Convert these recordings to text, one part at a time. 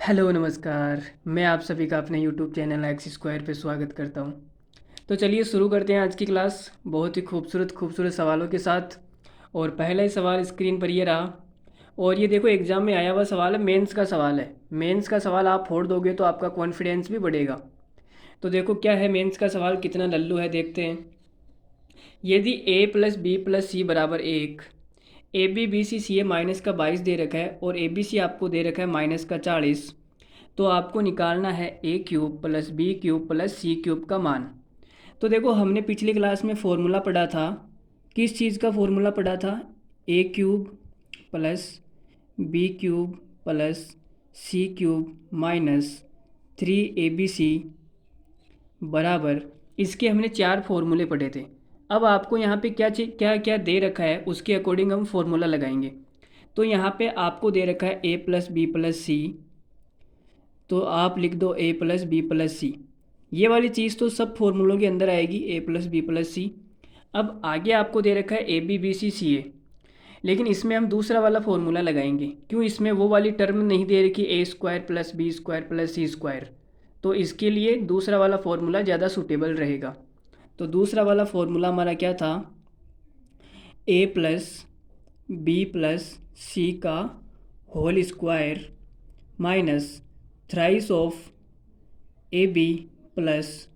Hello नमस्कार। मैं आप सभी का अपने यूट्यूब चैनल एक्स स्क्वायर पे स्वागत करता हूँ। तो चलिए शुरू करते हैं आज की क्लास बहुत ही खूबसूरत खूबसूरत सवालों के साथ। और पहला ही सवाल स्क्रीन पर ये रहा। और ये देखो एग्ज़ाम में आया हुआ सवाल है, मेंस का सवाल है। मेंस का सवाल आप फोड़ दोगे तो आपका कॉन्फिडेंस भी बढ़ेगा। तो देखो क्या है मेंस का सवाल, कितना लल्लू है देखते हैं। यदि a plus B plus C बराबर 1, A B B C C A minus का 22 दे रखा है और ए बी सी आपको दे रखा है माइनस का 40, तो आपको निकालना है a cube plus b cube plus c cube का मान। तो देखो हमने पिछली क्लास में फॉर्मूला पढ़ा था। किस चीज़ का फॉर्मूला पढ़ा था? A cube plus b cube plus c cube minus 3 ABC बराबर, इसके हमने 4 फॉर्मूले पढ़े थे। अब आपको यहाँ पे क्या चीज क्या क्या दे रखा है उसके अकॉर्डिंग हम फॉर्मूला लगाएंगे। तो यहाँ पे आपको दे रखा है ए प्लस बी प्लस सी, तो आप लिख दो ए प्लस बी प्लस सी। ये वाली चीज़ तो सब फॉर्मूलों के अंदर आएगी, ए प्लस बी प्लस सी। अब आगे आपको दे रखा है ए बी बी सी सी ए, लेकिन इसमें हम दूसरा वाला फॉर्मूला लगाएंगे। क्यों? इसमें वो वाली टर्म नहीं दे रखी a square plus b square plus c square, तो इसके लिए दूसरा वाला फॉर्मूला ज़्यादा सूटेबल रहेगा। तो दूसरा वाला फॉर्मूला हमारा क्या था? A plus B plus c का whole square minus thrice of a b plus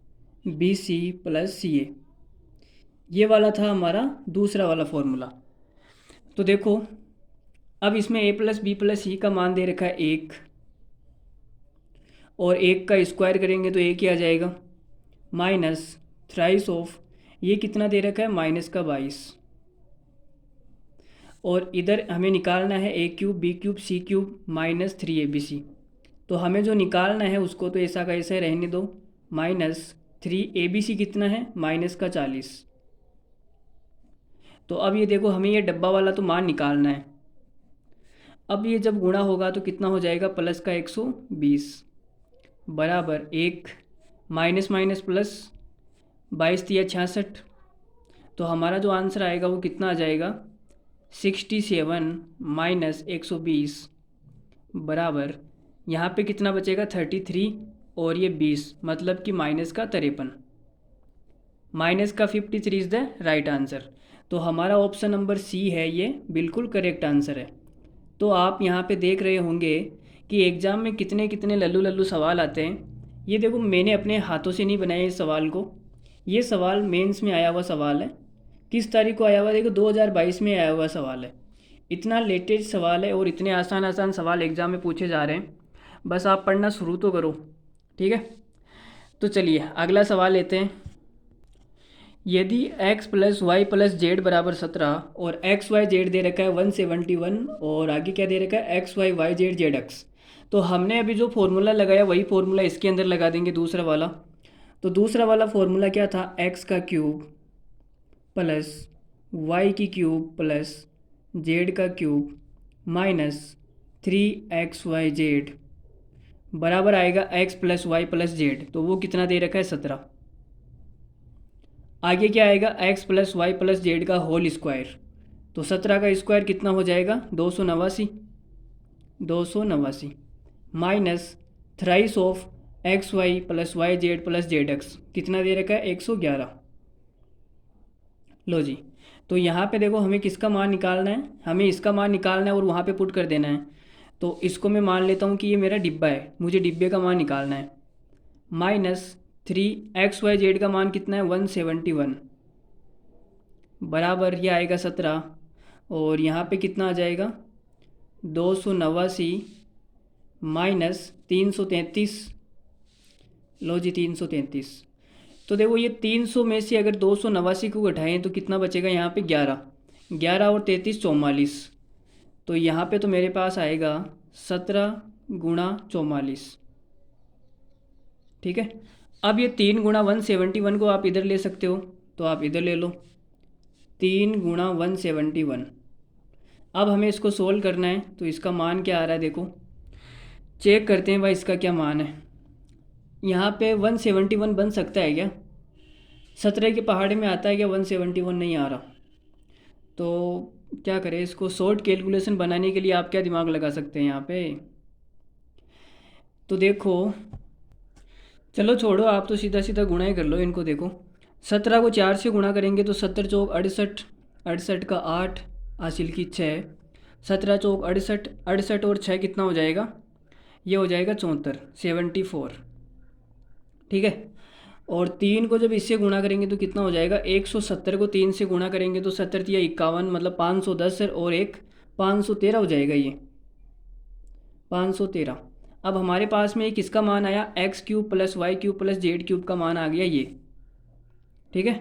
b c plus c a. ये वाला था हमारा दूसरा वाला फॉर्मूला। तो देखो अब इसमें ए प्लस बी प्लस सी का मान दे रखा है 1, और 1 का स्क्वायर करेंगे तो 1 ही आ जाएगा, माइनस थ्राइस ऑफ ये कितना दे रखा है माइनस का 22, और इधर हमें निकालना है a cube B cube C cube minus 3 ABC। तो हमें जो निकालना है उसको तो ऐसा का ऐसा रहने दो, माइनस 3 ABC कितना है माइनस का 40। तो अब ये देखो हमें ये डब्बा वाला तो मान निकालना है। अब ये जब गुणा होगा तो कितना हो जाएगा, प्लस का 120 बराबर 1 माइनस माइनस प्लस 22×3 = 66। तो हमारा जो आंसर आएगा वो कितना आ जाएगा, 67 माइनस 120 बराबर, यहाँ पे कितना बचेगा 33, और ये 20 मतलब कि माइनस का 53। माइनस का 53 इज़ द राइट आंसर। तो हमारा ऑप्शन नंबर सी है, ये बिल्कुल करेक्ट आंसर है। तो आप यहाँ पे देख रहे होंगे कि एग्ज़ाम में कितने कितने लल्लू लल्लू सवाल आते हैं। ये देखो मैंने अपने हाथों से नहीं बनाया इस सवाल को, ये सवाल मेंस में आया हुआ सवाल है। किस तारीख को आया हुआ? देखो 2022 में आया हुआ सवाल है। इतना लेटेस्ट सवाल है और इतने आसान आसान सवाल एग्ज़ाम में पूछे जा रहे हैं। बस आप पढ़ना शुरू तो करो, ठीक है। तो चलिए अगला सवाल लेते हैं। यदि x plus y plus z बराबर 17 और एक्स वाई जेड दे रखा है 171, और आगे क्या दे रखा है x y y z z x, तो हमने अभी जो फॉर्मूला लगाया वही फॉर्मूला इसके अंदर लगा देंगे, दूसरा वाला। तो दूसरा वाला फॉर्मूला क्या था? एक्स का क्यूब प्लस वाई की क्यूब प्लस जेड का क्यूब माइनस 3XY Z बराबर आएगा x plus y plus z, तो वो कितना दे रखा है 17। आगे क्या आएगा? X plus y plus z का होल स्क्वायर, तो 17 का स्क्वायर कितना हो जाएगा 289 minus thrice of x y plus y z plus z x कितना दे रखा है 111। लो जी, तो यहाँ पे देखो हमें किसका मान निकालना है, हमें इसका मान निकालना है और वहाँ पे पुट कर देना है। तो इसको मैं मान लेता हूँ कि ये मेरा डिब्बा है, मुझे डिब्बे का मान निकालना है। माइनस 3XY Z का मान कितना है 171 बराबर ये आएगा 17, और यहाँ पे कितना आ जाएगा 289 माइनस 333। लो जी 333। तो देखो ये 300 में से अगर 289 को घटाएं तो कितना बचेगा यहाँ पे 11, 11 और 33 44। तो यहाँ पे तो मेरे पास आएगा 17 गुणा 44, ठीक है। अब ये 3 गुणा 171 को आप इधर ले सकते हो, तो आप इधर ले लो 3 गुणा 171। अब हमें इसको सोल्व करना है, तो इसका मान क्या आ रहा है देखो, चेक करते हैं भाई इसका क्या मान है। यहाँ पे 171 बन सकता है क्या? 17 के पहाड़े में आता है क्या? 171 नहीं आ रहा। तो क्या करें, इसको शॉर्ट कैलकुलेशन बनाने के लिए आप क्या दिमाग लगा सकते हैं यहाँ पे, तो देखो, चलो छोड़ो, आप तो सीधा सीधा गुणा ही कर लो इनको। देखो 17 को 4 से गुणा करेंगे तो 17 चौक 68, 68 का 8, हासिल की 6, 17 चौक 68, 68 और 6 कितना हो जाएगा, ये हो जाएगा 74, 74। ठीक है। और 3 को जब इससे गुणा करेंगे तो कितना हो जाएगा, 170 को 3 से गुणा करेंगे तो 70 या 51, मतलब 510 और एक 513 हो जाएगा, ये 513। अब हमारे पास में किसका मान आया, x cube plus y cube plus z cube का मान आ गया ये। ठीक है।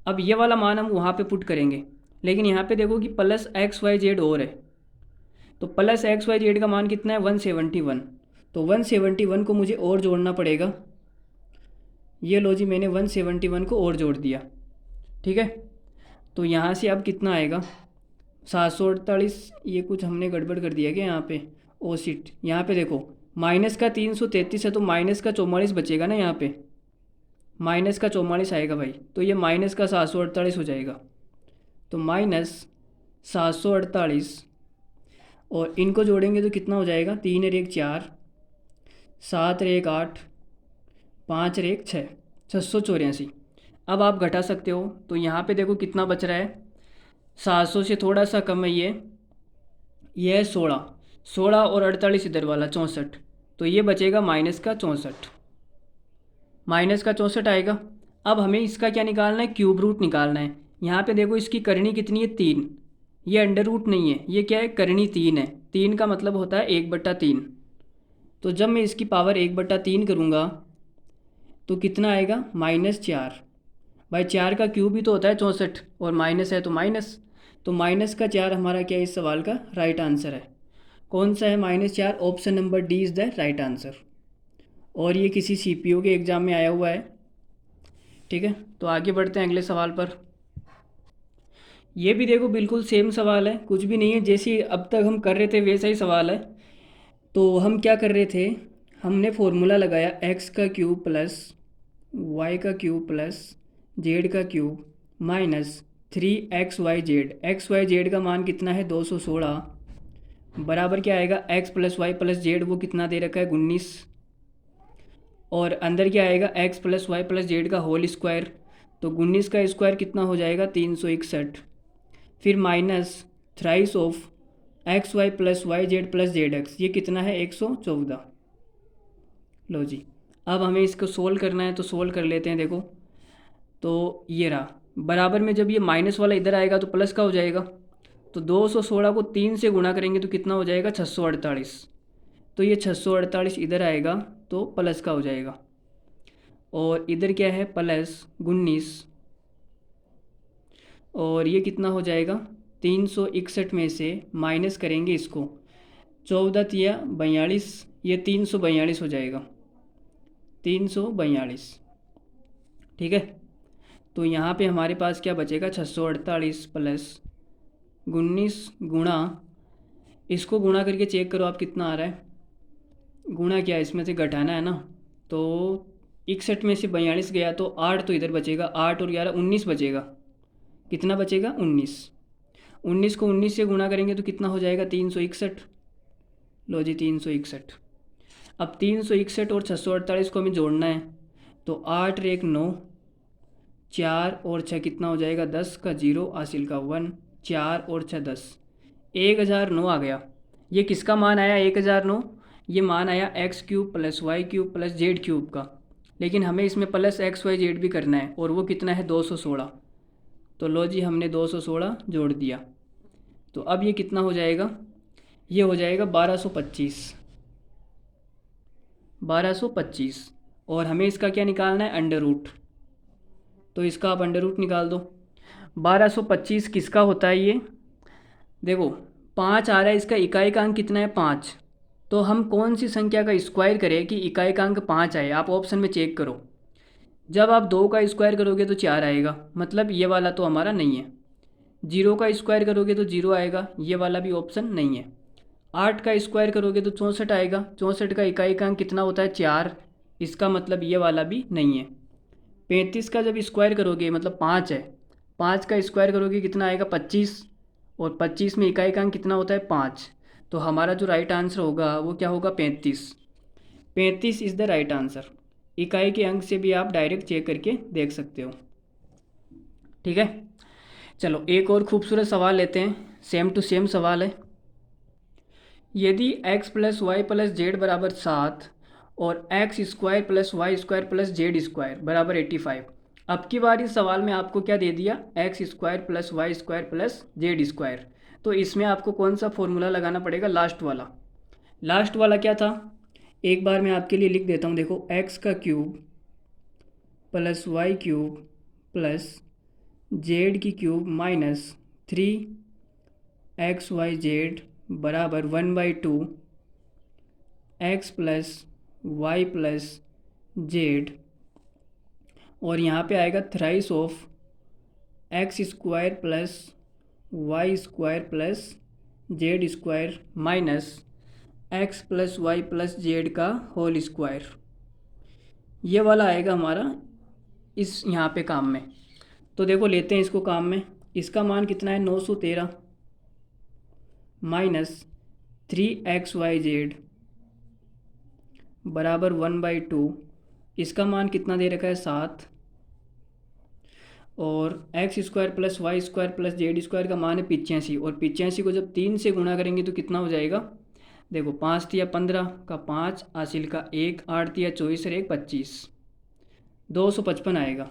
अब ये वाला मान हम वहाँ पे पुट करेंगे, लेकिन यहाँ पे देखो कि प्लस एक्स वाई जेड और है, तो प्लस एक्स वाई जेड का मान कितना है, 171। तो 171 को मुझे और जोड़ना पड़ेगा। ये लो जी, मैंने 171 को और जोड़ दिया। ठीक है। तो यहाँ से अब कितना आएगा, 748। ये कुछ हमने गड़बड़ कर दिया क्या यहाँ पे, ओ शिट, यहाँ पे देखो माइनस का 333 है तो माइनस का 44 बचेगा ना, यहाँ पे माइनस का 44 आएगा भाई, तो ये माइनस का 748 हो जाएगा। तो माइनस 748 और इनको जोड़ेंगे तो कितना हो जाएगा, 3 और 1 4, 7 और 1 8, 5 और 1 6, 684। अब आप घटा सकते हो, तो यहाँ पे देखो कितना बच रहा है, 700 से थोड़ा सा कम है ये है 16, 16 और 48 इधर वाला 64, तो ये बचेगा माइनस का 64, माइनस का 64 आएगा। अब हमें इसका क्या निकालना है, क्यूब रूट निकालना है। यहाँ पे देखो इसकी करनी कितनी है, 3, ये अंडर रूट नहीं है, ये क्या है, करनी 3 है। 3 का मतलब होता है 1/3। तो जब मैं इसकी पावर 1/3 करूँगा तो कितना आएगा, -4। भाई 4 का क्यूब ही तो होता है 64, और माइनस है तो माइनस, तो माइनस का 4 हमारा क्या है, इस सवाल का राइट आंसर है। कौन सा है, -4, option number D is the right answer. और ये किसी सीपीयू के एग्ज़ाम में आया हुआ है। ठीक है। तो आगे बढ़ते हैं अगले सवाल पर। ये भी देखो बिल्कुल सेम सवाल है, कुछ भी नहीं है, जैसे अब तक हम कर रहे थे वैसा ही सवाल है। तो हम क्या कर रहे थे, हमने फॉर्मूला लगाया एक्स का क्यूब प्लस वाई का क्यूब प्लस जेड का cube minus 3xyz। X y z का मान कितना है, 216, बराबर क्या आएगा, x plus y plus z वो कितना दे रखा है, 19, और अंदर क्या आएगा, x plus y plus z का होल स्क्वायर, तो 19 का स्क्वायर कितना हो जाएगा, 361, फिर minus thrice of x y plus y z plus z x, ये कितना है, 114। लो जी, अब हमें इसको सोल्व करना है, तो सोल्व कर लेते हैं। देखो तो ये रहा, बराबर में जब ये माइनस वाला इधर आएगा तो प्लस का हो जाएगा, तो 216 को 3 से गुणा करेंगे तो कितना हो जाएगा, 648। तो ये 648 इधर आएगा तो प्लस का हो जाएगा, और इधर क्या है, प्लस 19, और ये कितना हो जाएगा, 361 में से माइनस करेंगे इसको, 14 या 42, ये 342 हो जाएगा, 342। ठीक है। तो यहाँ पे हमारे पास क्या बचेगा, 648 प्लस 19 गुणा, इसको गुणा करके चेक करो आप कितना आ रहा है, गुणा क्या इसमें से घटाना है ना, तो 61 में से 42 गया तो 8 तो इधर बचेगा, 8 और 11 19 बचेगा, कितना बचेगा, 19। 19 को 19 से गुणा करेंगे तो कितना हो जाएगा, 361। लो जी 361। अब 361 और 648 को हमें जोड़ना है, तो 8 और 1 9, 4 और 6 कितना हो जाएगा, 10 का 0, हासिल का 1, 4 और 6 10, 1009 आ गया। ये किसका मान आया, 1009, ये मान आया x cube plus y cube plus z cube का, लेकिन हमें इसमें प्लस एक्स वाई जेड भी करना है, और वो कितना है, 216। तो लो जी हमने 216 जोड़ दिया, तो अब ये कितना हो जाएगा, ये हो जाएगा 1225, 1225। और हमें इसका क्या निकालना है, अंडर रूट, तो इसका आप अंडर रूट निकाल दो। 1225 किसका होता है, ये देखो 5 आ रहा है, इसका इकाई का अंक कितना है, 5। तो हम कौन सी संख्या का स्क्वायर करें कि इकाई का अंक 5 आए, आप ऑप्शन में चेक करो। जब आप 2 का स्क्वायर करोगे तो 4 आएगा, मतलब ये वाला तो हमारा नहीं है। 0 का स्क्वायर करोगे तो 0 आएगा, ये वाला भी ऑप्शन नहीं है। 8 का स्क्वायर करोगे तो 64 आएगा, 64 का इकाई का अंक कितना होता है, 4, इसका मतलब ये वाला भी नहीं है। 35 का जब स्क्वायर करोगे, मतलब 5 है, 5 का स्क्वायर करोगे कितना आएगा, 25, और 25 में इकाई का अंक कितना होता है, 5, तो हमारा जो राइट आंसर होगा वो क्या होगा, 35। 35 इज़ द राइट आंसर। इकाई के अंक से भी आप डायरेक्ट चेक करके देख सकते हो। ठीक है, चलो एक और खूबसूरत सवाल लेते हैं, सेम टू सेम सवाल है। यदि x plus y plus z बराबर 7 और x square plus y square plus z square बराबर 85, अब की बार इस सवाल में आपको क्या दे दिया, x square plus y square plus z square. तो इसमें आपको कौन सा फॉर्मूला लगाना पड़ेगा, लास्ट वाला। लास्ट वाला क्या था, एक बार मैं आपके लिए लिख देता हूँ, देखो एक्स का cube plus y cube plus z की क्यूब माइनस 3xyz बराबर 1/2 x plus y plus z, और यहाँ पे आएगा thrice of x square plus y square plus z square minus x plus y plus z का whole square. ये वाला आएगा हमारा इस यहाँ पे काम में। तो देखो लेते हैं इसको काम में। इसका मान कितना है, 913 माइनस 3xyz बराबर 1/2। इसका मान कितना दे रखा है, 7, और x square plus y square plus z square का मान है 85, और 85 को जब 3 से गुणा करेंगे तो कितना हो जाएगा, देखो 5 तिया 15 का 5, हासिल का 1, 8 तिया 24 और 1 25, 255 आएगा,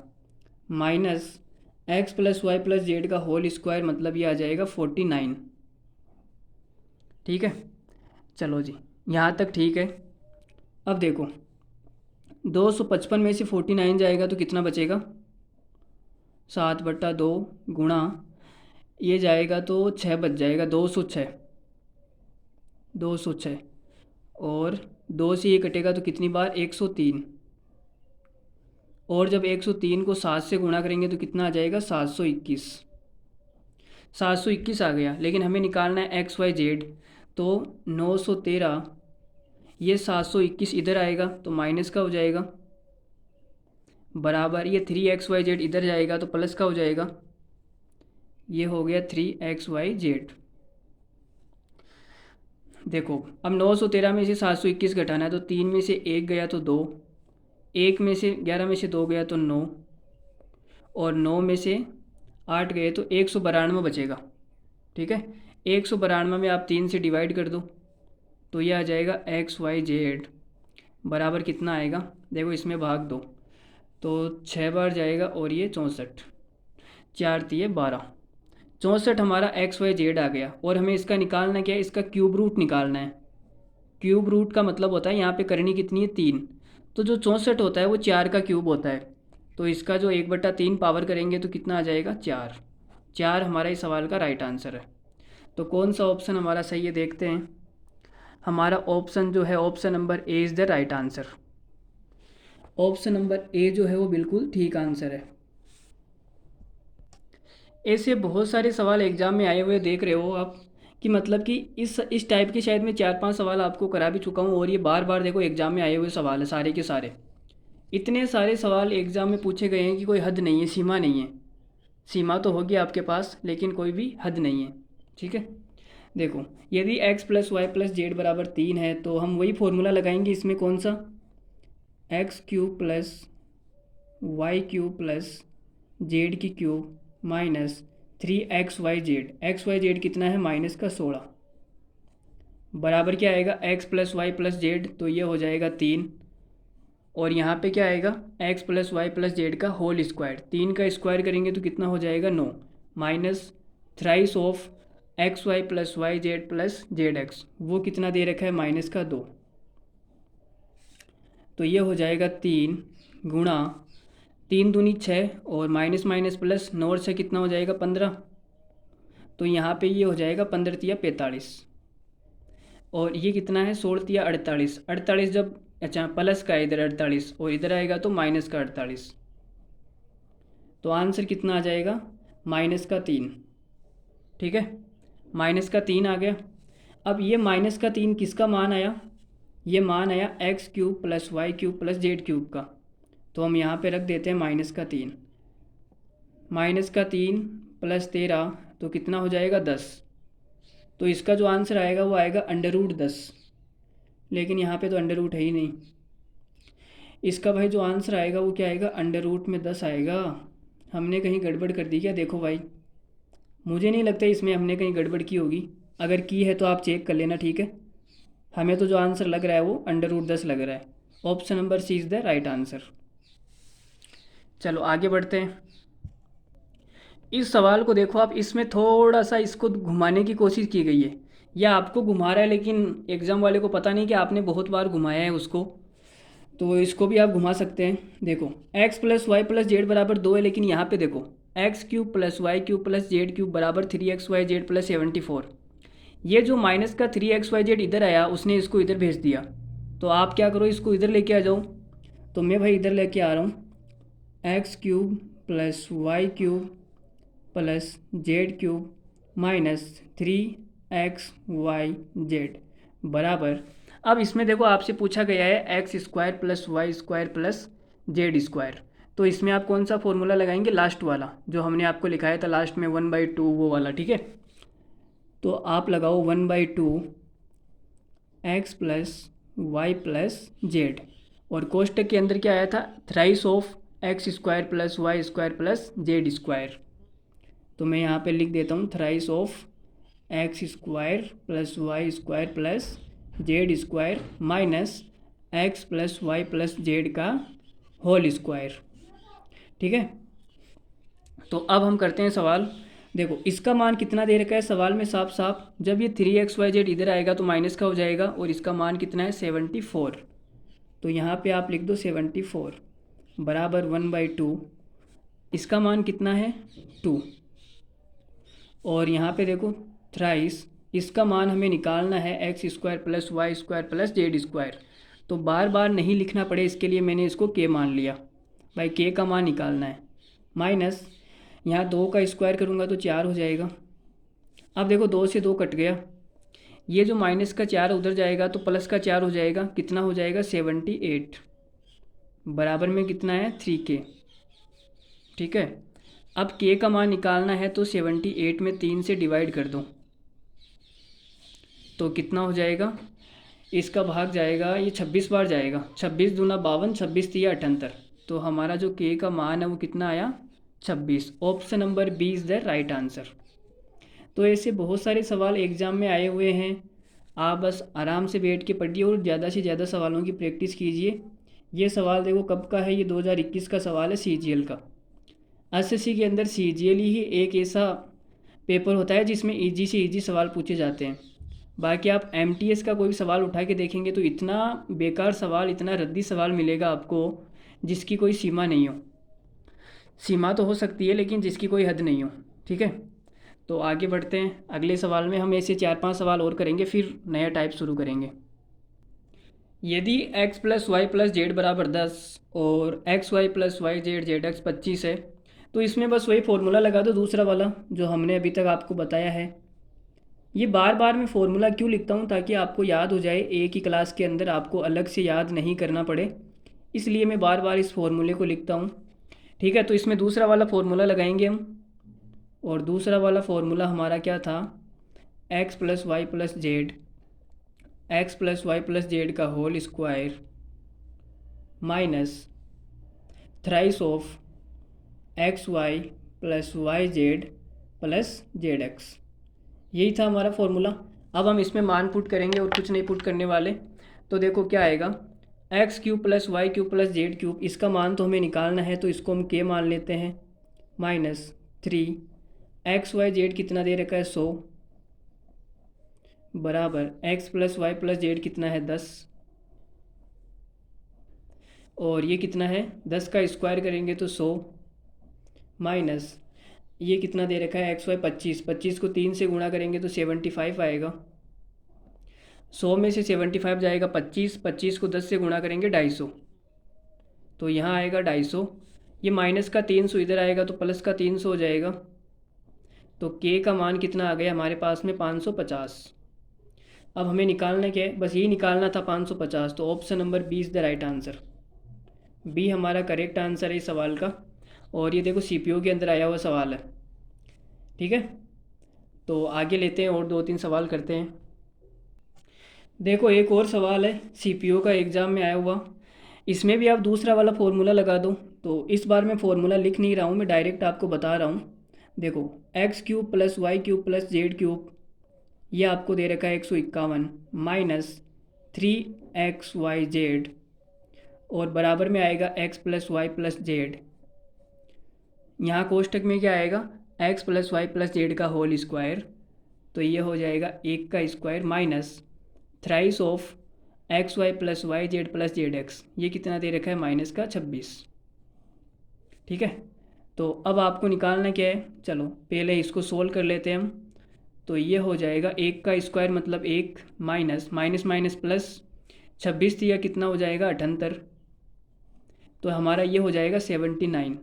minus x plus y plus z का होल स्क्वायर, मतलब ये आ जाएगा 49। ठीक है, चलो जी यहाँ तक ठीक है। अब देखो 255 में से 49 जाएगा तो कितना बचेगा, 7/2 गुणा ये जाएगा तो 6 बच जाएगा, 206 और 2 से ये कटेगा तो कितनी बार, 103, और जब 103 को 7 से गुणा करेंगे तो कितना आ जाएगा, 721 आ गया। लेकिन हमें निकालना है एक्स वाई जेड, तो 913 ये 721 इधर आएगा तो माइनस का हो जाएगा, बराबर ये 3xyz इधर जाएगा तो प्लस का हो जाएगा, ये हो गया 3xyz। देखो अब 913 में से 721 घटाना है, तो 3 में से 1 गया तो 2, 1 में से 11 में से 2 गया तो 9, और 9 में से 8 गए तो 192 बचेगा। ठीक है, 192 में आप 3 से डिवाइड कर दो तो ये आ जाएगा xyz बराबर कितना आएगा, देखो इसमें भाग दो तो 6 बार जाएगा, और ये 64, 4 तिये 12, 64 हमारा xyz आ गया। और हमें इसका निकालना क्या है, इसका क्यूब रूट निकालना है। क्यूब रूट का मतलब होता है यहाँ पे करनी कितनी है, 3, तो जो 64 होता है वो 4 का क्यूब होता है, तो इसका जो 1/3 पावर करेंगे तो कितना आ जाएगा, 4 हमारा इस सवाल का राइट आंसर है। तो कौन सा ऑप्शन हमारा सही है, देखते हैं। हमारा ऑप्शन जो है, option number A is the right answer. Option number ए जो है वो बिल्कुल ठीक आंसर है। ऐसे बहुत सारे सवाल एग्जाम में आए हुए देख रहे हो आप, कि मतलब कि इस टाइप के शायद मैं 4-5 सवाल आपको करा भी चुका हूँ, और ये बार बार देखो एग्जाम में आए हुए सवाल है सारे के सारे। इतने सारे सवाल एग्जाम में पूछे गए हैं कि कोई हद नहीं है, सीमा नहीं है। सीमा तो होगी आपके पास, लेकिन कोई भी हद नहीं है। ठीक है, देखो यदि x plus y plus z बराबर 3 है, तो हम वही फॉर्मूला लगाएंगे इसमें, कौन सा, x cube plus y cube plus z की क्यूब माइनस 3xyz। xyz कितना है, माइनस का 16, बराबर क्या आएगा, x plus y plus z, तो ये हो जाएगा 3, और यहाँ पे क्या आएगा, x plus y plus z का होल स्क्वायर, 3 का स्क्वायर करेंगे तो कितना हो जाएगा, 9, minus thrice of x y plus y z plus z x, वो कितना दे रखा है, माइनस का 2, तो ये हो जाएगा 3 गुणा 3 दूनी 6, और माइनस माइनस प्लस 9 और 6 कितना हो जाएगा, 15, तो यहाँ पे ये हो जाएगा 15 तिया 45, और ये कितना है, 16 तिया 48, 48 जब अच्छा प्लस का इधर 48 और इधर आएगा तो माइनस का 48, तो आंसर कितना आ जाएगा, माइनस का 3। ठीक है, माइनस का 3 आ गया। अब ये माइनस का 3 किसका मान आया, ये मान आया x cube plus y cube plus z cube का, तो हम यहाँ पे रख देते हैं माइनस का 3, माइनस का 3 प्लस 13 तो कितना हो जाएगा, 10, तो इसका जो आंसर आएगा वो आएगा √10। लेकिन यहाँ पे तो अंडर रूट है ही नहीं। इसका भाई जो आंसर आएगा वो क्या आएगा, अंडर रूट में 10 आएगा। हमने कहीं गड़बड़ कर दी क्या? देखो भाई, मुझे नहीं लगता इसमें हमने कहीं गड़बड़ की होगी। अगर की है तो आप चेक कर लेना, ठीक है। हमें तो जो आंसर लग रहा है वो अंडर रूट 10 लग रहा है। Option number C is the right answer. चलो आगे बढ़ते हैं। इस सवाल को देखो आप, इसमें थोड़ा सा इसको घुमाने की कोशिश की गई है, या आपको घुमा रहा है लेकिन एग्ज़ाम वाले को पता नहीं कि आपने बहुत बार घुमाया है उसको, तो इसको भी आप घुमा सकते हैं। देखो x plus y plus z बराबर 2 है, लेकिन यहाँ पे देखो x cube plus y cube plus z cube बराबर 3xyz प्लस 74। ये जो माइनस का 3xyz इधर आया, उसने इसको इधर भेज दिया। तो आप क्या करो, इसको इधर लेके आ जाओ। तो मैं भाई इधर लेके आ रहा हूँ, x cube plus y cube plus z cube minus 3xyz बराबर। अब इसमें देखो आपसे पूछा गया है x square plus y square plus z square. तो इसमें आप कौन सा फॉर्मूला लगाएंगे? लास्ट वाला जो हमने आपको लिखाया था लास्ट में 1/2, वो वाला, ठीक है। तो आप लगाओ 1/2 x plus y plus z, और कोष्टक के अंदर क्या आया था, thrice of x square plus y square plus z square. तो मैं यहाँ पे लिख देता हूँ thrice of x square plus y square plus z square minus x plus y plus z का होल स्क्वायर, ठीक है। तो अब हम करते हैं सवाल। देखो इसका मान कितना दे रखा है सवाल में साफ साफ, जब ये 3xyz इधर आएगा तो माइनस का हो जाएगा, और इसका मान कितना है 74। तो यहाँ पे आप लिख दो 74 बराबर 1/2, इसका मान कितना है 2, और यहाँ पे देखो थ्राइस, इसका मान हमें निकालना है x square plus y square plus z square. तो बार बार नहीं लिखना पड़े इसके लिए मैंने इसको के मान लिया, भाई के का मान निकालना है। माइनस यहाँ 2 का स्क्वायर करूँगा तो 4 हो जाएगा। अब देखो 2 से 2 कट गया, ये जो माइनस का 4 उधर जाएगा तो प्लस का 4 हो जाएगा, कितना हो जाएगा 78 बराबर में कितना है 3k, ठीक है। अब के का मान निकालना है तो 78 में 3 से डिवाइड कर दो, तो कितना हो जाएगा, इसका भाग जाएगा, ये 26 बार जाएगा, 26 दूना 52, 26 तिया 78। तो हमारा जो के का मान है वो कितना आया 26। Option number B is the right answer. तो ऐसे बहुत सारे सवाल एग्ज़ाम में आए हुए हैं, आप बस आराम से बैठ के पढ़िए और ज़्यादा से ज़्यादा सवालों की प्रैक्टिस कीजिए। ये सवाल देखो कब का है, ये 2021 का सवाल है CGL का। एसएससी के अंदर CGL ही एक ऐसा पेपर होता है जिसमें ईजी से ईजी सवाल पूछे जाते हैं। बाकी आप MTS का कोई सवाल उठा के देखेंगे तो इतना बेकार सवाल, इतना रद्दी सवाल मिलेगा आपको जिसकी कोई सीमा नहीं हो। सीमा तो हो सकती है लेकिन जिसकी कोई हद नहीं हो, ठीक है। तो आगे बढ़ते हैं, अगले सवाल में हम ऐसे 4-5 सवाल और करेंगे, फिर नया टाइप शुरू करेंगे। यदि x plus y plus z बराबर 10 और x y plus y z z x 25 है, तो इसमें बस वही फॉर्मूला लगा दो दूसरा वाला जो हमने अभी तक आपको बताया है। ये बार बार मैं फ़ॉर्मूला क्यों लिखता हूँ, ताकि आपको याद हो जाए, एक ही क्लास के अंदर आपको अलग से याद नहीं करना पड़े, इसलिए मैं बार बार इस फॉर्मूले को लिखता हूँ, ठीक है। तो इसमें दूसरा वाला फॉर्मूला लगाएंगे हम, और दूसरा वाला फॉर्मूला हमारा क्या था, x plus y plus z, x plus y plus z का whole square minus thrice of x y plus y z plus z x. यही था हमारा फॉर्मूला। अब हम इसमें मान पुट करेंगे और कुछ नहीं पुट करने वाले। तो देखो क्या आएगा, x cube plus y cube plus z cube, इसका मान तो हमें निकालना है तो इसको हम के मान लेते हैं, माइनस 3 एक्स वाई जेड कितना दे रखा है 100 बराबर x plus y plus z कितना है 10, और ये कितना है 10 का स्क्वायर करेंगे तो 100 माइनस ये कितना दे रखा है एक्स वाई 25, 25 को 3 से गुणा करेंगे तो 75 आएगा। 100 में से 75 जाएगा 25, 25 को 10 से गुणा करेंगे 250, तो यहाँ आएगा 250। ये माइनस का 300 इधर आएगा तो प्लस का 300 हो जाएगा। तो के का मान कितना आ गया हमारे पास में 550। अब हमें निकालना क्या है, बस यही निकालना था 550। तो option number B is the right answer. B हमारा करेक्ट आंसर है इस सवाल का। और ये देखो CPU के अंदर आया हुआ सवाल है, ठीक है। तो आगे लेते हैं और 2-3 सवाल करते हैं। देखो एक और सवाल है सीपीओ का एग्ज़ाम में आया हुआ, इसमें भी आप दूसरा वाला फॉर्मूला लगा दो। तो इस बार मैं फॉर्मूला लिख नहीं रहा हूँ, मैं डायरेक्ट आपको बता रहा हूँ। देखो x cube plus y cube plus z cube, ये आपको दे रखा है 151 माइनस 3xyz, और बराबर में आएगा x plus y plus z. यहाँ कोष्टक में क्या आएगा, x plus y plus z का होल स्क्वायर, तो ये हो जाएगा 1 का square minus thrice of x y plus y z plus z x, ये कितना दे रखा है माइनस का 26। ठीक है, तो अब आपको निकालना क्या है, चलो पहले इसको सोल्व कर लेते हैं हम। तो ये हो जाएगा 1 का स्क्वायर मतलब 1 माइनस माइनस माइनस प्लस 26 दिया, कितना हो जाएगा 78, तो हमारा ये हो जाएगा 79।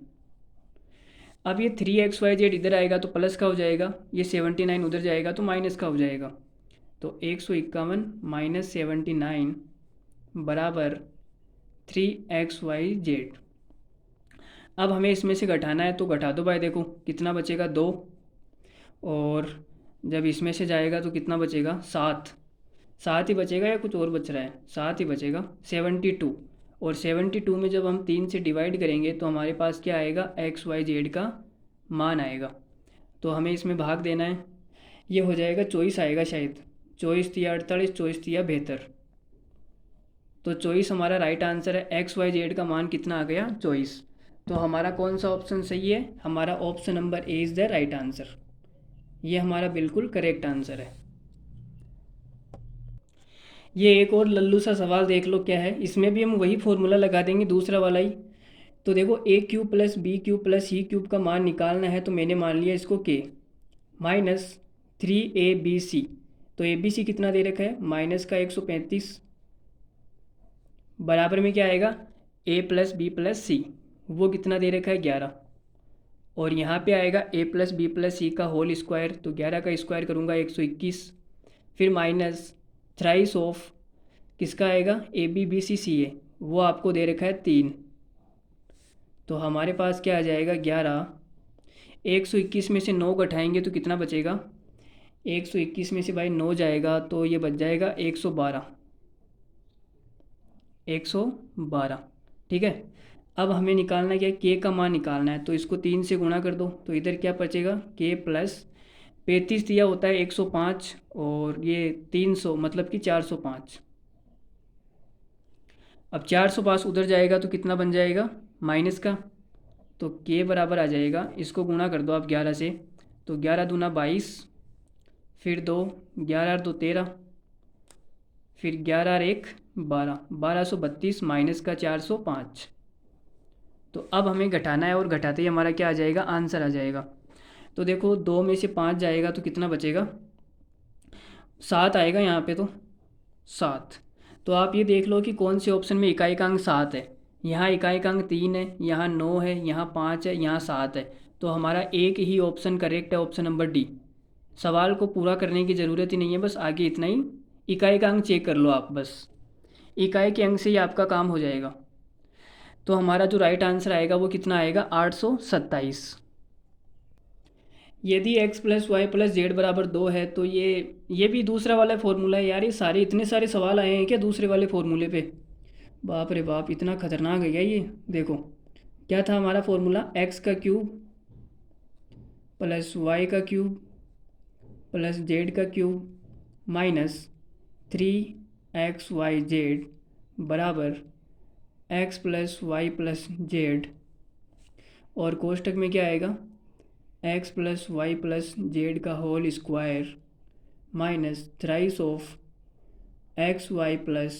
अब ये 3xyz इधर आएगा तो प्लस का हो जाएगा, ये 79 उधर जाएगा तो माइनस का हो जाएगा। तो 151 माइनस 79 बराबर 3xyz। अब हमें इसमें से घटाना है, तो घटा दो भाई, देखो कितना बचेगा 2, और जब इसमें से जाएगा तो कितना बचेगा 7, 7 ही बचेगा या कुछ और बच रहा है, 7 ही बचेगा 72। और 72 में जब हम 3 से डिवाइड करेंगे तो हमारे पास क्या आएगा, एक्स वाई जेड का मान आएगा। तो हमें इसमें भाग देना है, ये हो जाएगा 24 आएगा शायद, 24 या 48, 24 या 72, तो 24 हमारा राइट आंसर है। एक्स वाई जेड का मान कितना आ गया 24। तो हमारा कौन सा ऑप्शन सही है, हमारा option number A is the right answer, ये हमारा बिल्कुल करेक्ट आंसर है। ये एक और लल्लू सा सवाल देख लो क्या है, इसमें भी हम वही फॉर्मूला लगा देंगे दूसरा वाला ही। तो देखो a cube plus b cube plus c cube का मान निकालना है, तो मैंने मान लिया इसको के माइनस 3abc। तो abc कितना दे रखा है माइनस का 135, बराबर में क्या आएगा a प्लस बी प्लस सी, वो कितना दे रखा है 11, और यहाँ पे आएगा a plus B plus c का होल स्क्वायर, तो 11 का स्क्वायर करूँगा 121, फिर माइनस थ्राइस ऑफ किसका आएगा ए बी बी सी सी ए, वो आपको दे रखा है 3। तो हमारे पास क्या आ जाएगा 11, 121 में से 9 घटाएंगे तो कितना बचेगा, 121 में से भाई 9 जाएगा तो ये बच जाएगा 112, 112। ठीक है, अब हमें निकालना क्या है, के का मान निकालना है, तो इसको 3 से गुणा कर दो, तो इधर क्या बचेगा के प्लस 35 दिया होता है 105, और ये 300 मतलब कि 405। अब 405 उधर जाएगा तो कितना बन जाएगा माइनस का, तो के बराबर आ जाएगा, इसको गुणा कर दो आप 11 से, तो 11 दूना 22, फिर 2, 11 और 2 13, फिर 11 और 1 12, 1232 माइनस का 405। तो अब हमें घटाना है, और घटाते ही हमारा क्या आ जाएगा आंसर आ जाएगा। तो देखो 2 में से 5 जाएगा तो कितना बचेगा 7 आएगा यहाँ पे, तो 7। तो आप ये देख लो कि कौन से ऑप्शन में इकाइकांक 7 है, यहाँ इकाइकांक 3 है, यहाँ 9 है, यहाँ 5 है, यहाँ 7 है। तो हमारा एक ही ऑप्शन करेक्ट है, ऑप्शन नंबर डी। सवाल को पूरा करने की ज़रूरत ही नहीं है, बस आगे इतना ही इकाइकांक चेक कर लो आप, बस इकाई के अंक से ही आपका काम हो जाएगा। तो हमारा जो राइट आंसर आएगा वो कितना आएगा 827। यदि x plus y plus z बराबर 2 है, तो ये भी दूसरा वाला फॉर्मूला है यार, ये सारे इतने सारे सवाल आए हैं क्या दूसरे वाले फॉर्मूले पे, बाप रे बाप इतना खतरनाक है क्या ये। देखो क्या था हमारा फॉर्मूला, x का क्यूब प्लस वाई का क्यूब प्लस जेड का क्यूब माइनस 3xyz बराबर x plus y plus z, और कोष्टक में क्या आएगा x plus y plus z का whole square minus thrice of x y plus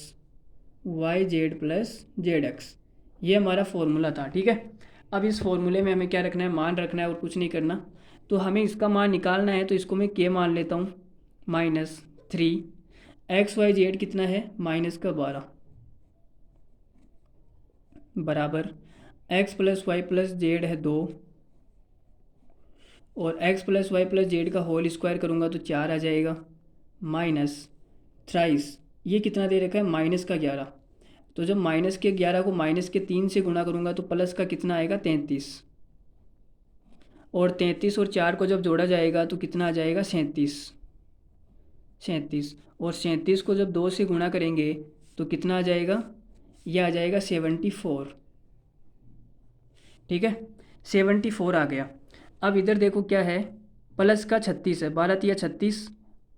y z plus z x, ये हमारा फॉर्मूला था। ठीक है, अब इस फॉर्मूले में हमें क्या रखना है, मान रखना है और कुछ नहीं करना। तो हमें इसका मान निकालना है, तो इसको मैं के मान लेता हूँ माइनस 3, एक्स वाई जेड कितना है माइनस का 12 बराबर x plus y plus z है 2, और x plus y plus z का होल स्क्वायर करूँगा तो 4 आ जाएगा माइनस थ्राइस, ये कितना दे रखा है माइनस का 11। तो जब माइनस के 11 को माइनस के 3 से गुणा करूँगा तो प्लस का कितना आएगा 33, और 33 और 4 को जब जोड़ा जाएगा तो कितना आ जाएगा 37। 37, और 37 को जब 2 से गुणा करेंगे तो कितना आ जाएगा, यह आ जाएगा 74। ठीक है, 74 आ गया। अब इधर देखो क्या है, प्लस का 36 है, 12 या 36,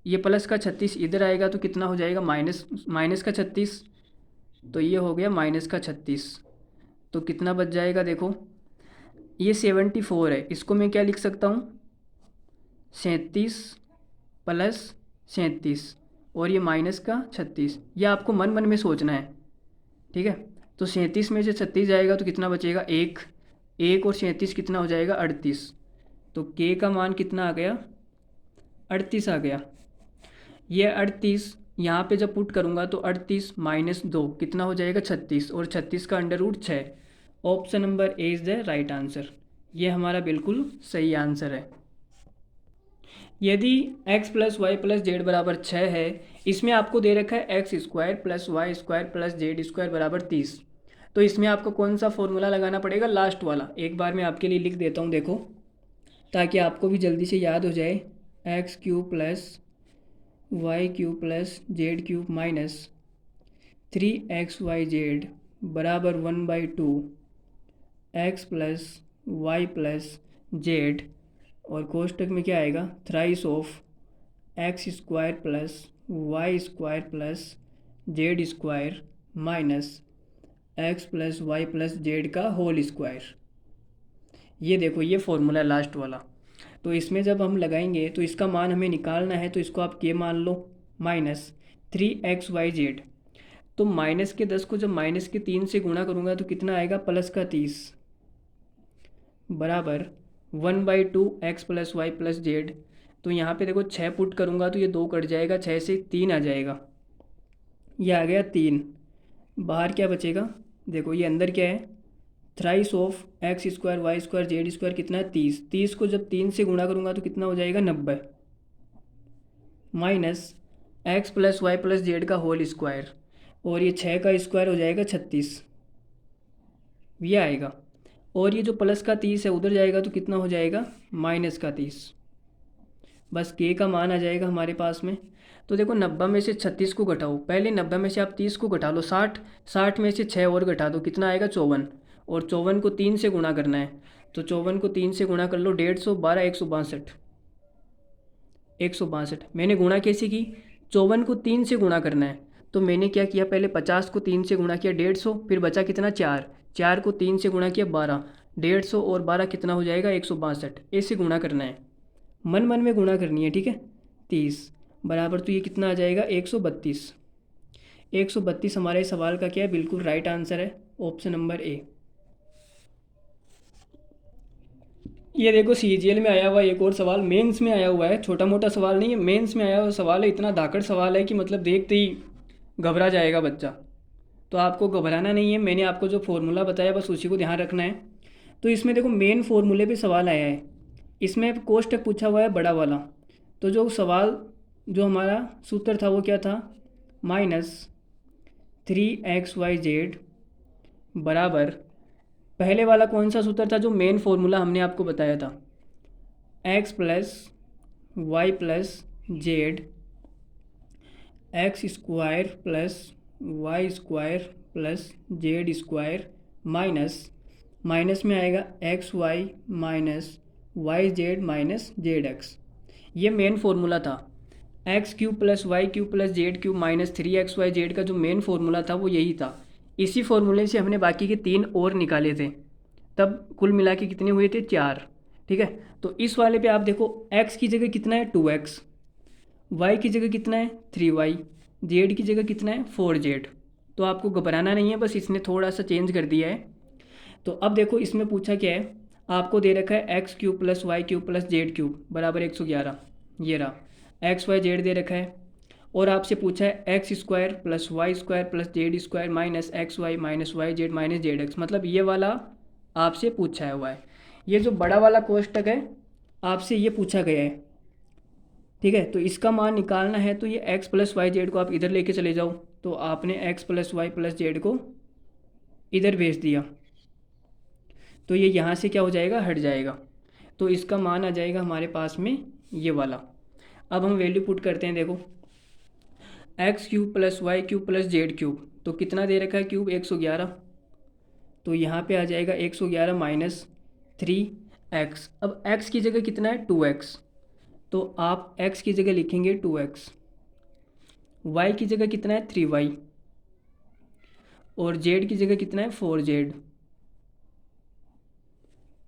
ये प्लस का 36 इधर आएगा तो कितना हो जाएगा, माइनस का 36, तो ये हो गया माइनस का 36। तो कितना बच जाएगा, देखो ये 74 है, इसको मैं क्या लिख सकता हूँ, 37 प्लस 37, और ये माइनस का 36, ये आपको मन मन में सोचना है। ठीक है, तो 37 में से 36 जाएगा तो कितना बचेगा, एक और 37 कितना हो जाएगा, 38। तो के का मान कितना आ गया, 38 आ गया। ये 38 यहाँ पे जब पुट करूँगा तो 38 माइनस 2 कितना हो जाएगा, 36, और 36 का under root 6। Option number A is the right answer, ये हमारा बिल्कुल सही आंसर है। यदि x plus y plus z बराबर 6 है, इसमें आपको दे रखा है x square plus y square plus z square बराबर 30, तो इसमें आपको कौन सा फॉर्मूला लगाना पड़ेगा, लास्ट वाला। एक बार मैं आपके लिए लिख देता हूँ, देखो, ताकि आपको भी जल्दी से याद हो जाए। X cube plus y cube plus z cube minus 3xyz बराबर 1/2 x plus y plus z, और कोष्टक में क्या आएगा, thrice of x square plus y square plus z square minus x plus y plus z का whole square. ये देखो, ये फॉर्मूला लास्ट वाला। तो इसमें जब हम लगाएंगे तो इसका मान हमें निकालना है, तो इसको आप के मान लो, माइनस 3xyz। तो माइनस के 10 को जब माइनस के 3 से गुणा करूँगा तो कितना आएगा, प्लस का 30 बराबर 1/2 x plus y plus z. तो यहाँ पे देखो 6 पुट करूँगा तो ये 2 कट जाएगा, 6 से 3 आ जाएगा, ये आ गया 3। बाहर क्या बचेगा, देखो ये अंदर क्या है, thrice of x square y square z square कितना है, 30। 30 को जब 3 से गुणा करूँगा तो कितना हो जाएगा, 90, minus x plus y plus z का होल स्क्वायर, और ये 6 का स्क्वायर हो जाएगा 36, ये आएगा। और ये जो प्लस का 30 है उधर जाएगा तो कितना हो जाएगा, माइनस का 30। बस के का मान आ जाएगा हमारे पास में। तो देखो 90 में से 36 को घटाओ, पहले 90 में से आप 30 को घटा लो, 60 में से 6 और घटा दो, कितना आएगा, 54, और 54 को 3 से गुणा करना है, तो 54 को 3 से गुणा कर लो, 150, 12, 162, 162। मैंने गुणा कैसे की, 54 को 3 से गुणा करना है, तो मैंने क्या किया, पहले 50 को 3 से गुणा किया, 150, फिर बचा कितना, 4 को 3 से गुणा किया, 12, 150 और 12 कितना हो जाएगा, 162। ऐसे गुणा करना है, मन मन में गुणा करनी है, ठीक है। 30 बराबर, तो ये कितना आ जाएगा, 132। 132 हमारे सवाल का क्या है, बिल्कुल राइट आंसर है, ऑप्शन नंबर ए। ये देखो सीजीएल में आया हुआ एक और सवाल, मेंस में आया हुआ है, छोटा मोटा सवाल नहीं है, मेंस में आया हुआ सवाल है, इतना धाकड़ सवाल है कि मतलब देखते ही घबरा जाएगा बच्चा। तो आपको घबराना नहीं है, मैंने आपको जो फॉर्मूला बताया बस उसी को ध्यान रखना है। तो इसमें देखो मेन फॉर्मूले पे सवाल आया है, इसमें कोष्टक पूछा हुआ है बड़ा वाला। तो जो सवाल, जो हमारा सूत्र था वो क्या था, -3xyz बराबर, पहले वाला कौन सा सूत्र था, जो मेन फॉर्मूला हमने आपको बताया था, x plus y plus z x square plus y square plus z square minus में आएगा x y minus y z minus z x. ये मेन फॉर्मूला था। X cube plus y cube plus z cube minus 3xyz का जो main formula था वो यही था। इसी फॉर्मूले से हमने बाकी के 3 और निकाले थे, तब कुल मिला के कितने हुए थे, 4। ठीक है, तो इस वाले पे आप देखो x की जगह कितना है, 2x, y की जगह कितना है, 3y, z की जगह कितना है, 4z। तो आपको घबराना नहीं है, बस इसने थोड़ा सा चेंज कर दिया है। तो अब देखो इसमें पूछा क्या है, आपको दे रखा है x cube plus y cube plus z cube बराबर 111, ये रहा एक्स वाई जेड दे रखा है, और आपसे पूछा है x square plus y square plus z square minus x y minus y z minus z x, मतलब ये वाला आपसे पूछा हुआ है। ये जो बड़ा वाला कोष्टक है आपसे ये पूछा गया है, ठीक है। तो इसका मान निकालना है, तो ये एक्स प्लस वाई जेड को आप इधर लेके चले जाओ, तो आपने x plus y plus z को इधर भेज दिया, तो ये यहाँ से क्या हो जाएगा, हट जाएगा, तो इसका मान आ जाएगा हमारे पास में ये वाला। अब हम वैल्यू पुट करते हैं, देखो x cube plus y cube plus z cube, तो कितना दे रखा है क्यूब 111, तो यहाँ पे आ जाएगा 111 माइनस 3x। अब x की जगह कितना है 2x, तो आप x की जगह लिखेंगे 2x, y की जगह कितना है 3y और z की जगह कितना है 4z।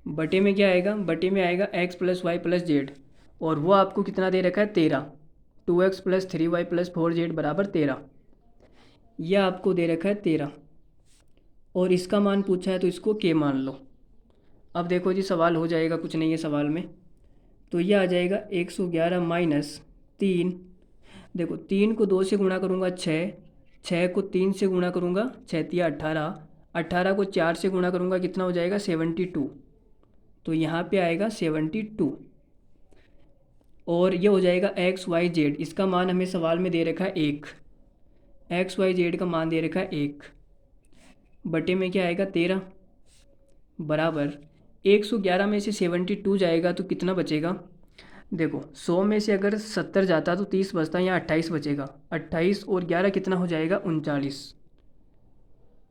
बटे में क्या आएगा, बटे में आएगा x plus y plus z, और वो आपको कितना दे रखा है 13, 2x plus 3y plus 4z बराबर 13, यह आपको दे रखा है 13, और इसका मान पूछा है तो इसको k मान लो। अब देखो जी सवाल हो जाएगा, कुछ नहीं है सवाल में, तो यह आ जाएगा 111 माइनस 3, देखो 3 को 2 से गुणा करूँगा 6, 6 को 3 से गुणा करूँगा 6 तिया 18, 18 को 4 से गुणा करूँगा कितना हो जाएगा 72, तो यहाँ पे आएगा 72, और ये हो जाएगा एक्स वाई जेड, इसका मान हमें सवाल में दे रखा है 1, एक्स वाई जेड का मान दे रखा है 1, बटे में क्या आएगा 13 बराबर 111 में से 72 जाएगा तो कितना बचेगा, देखो 100 में से अगर 70 जाता तो 30 बचता, यहाँ 28 बचेगा, 28 और 11 कितना हो जाएगा 39,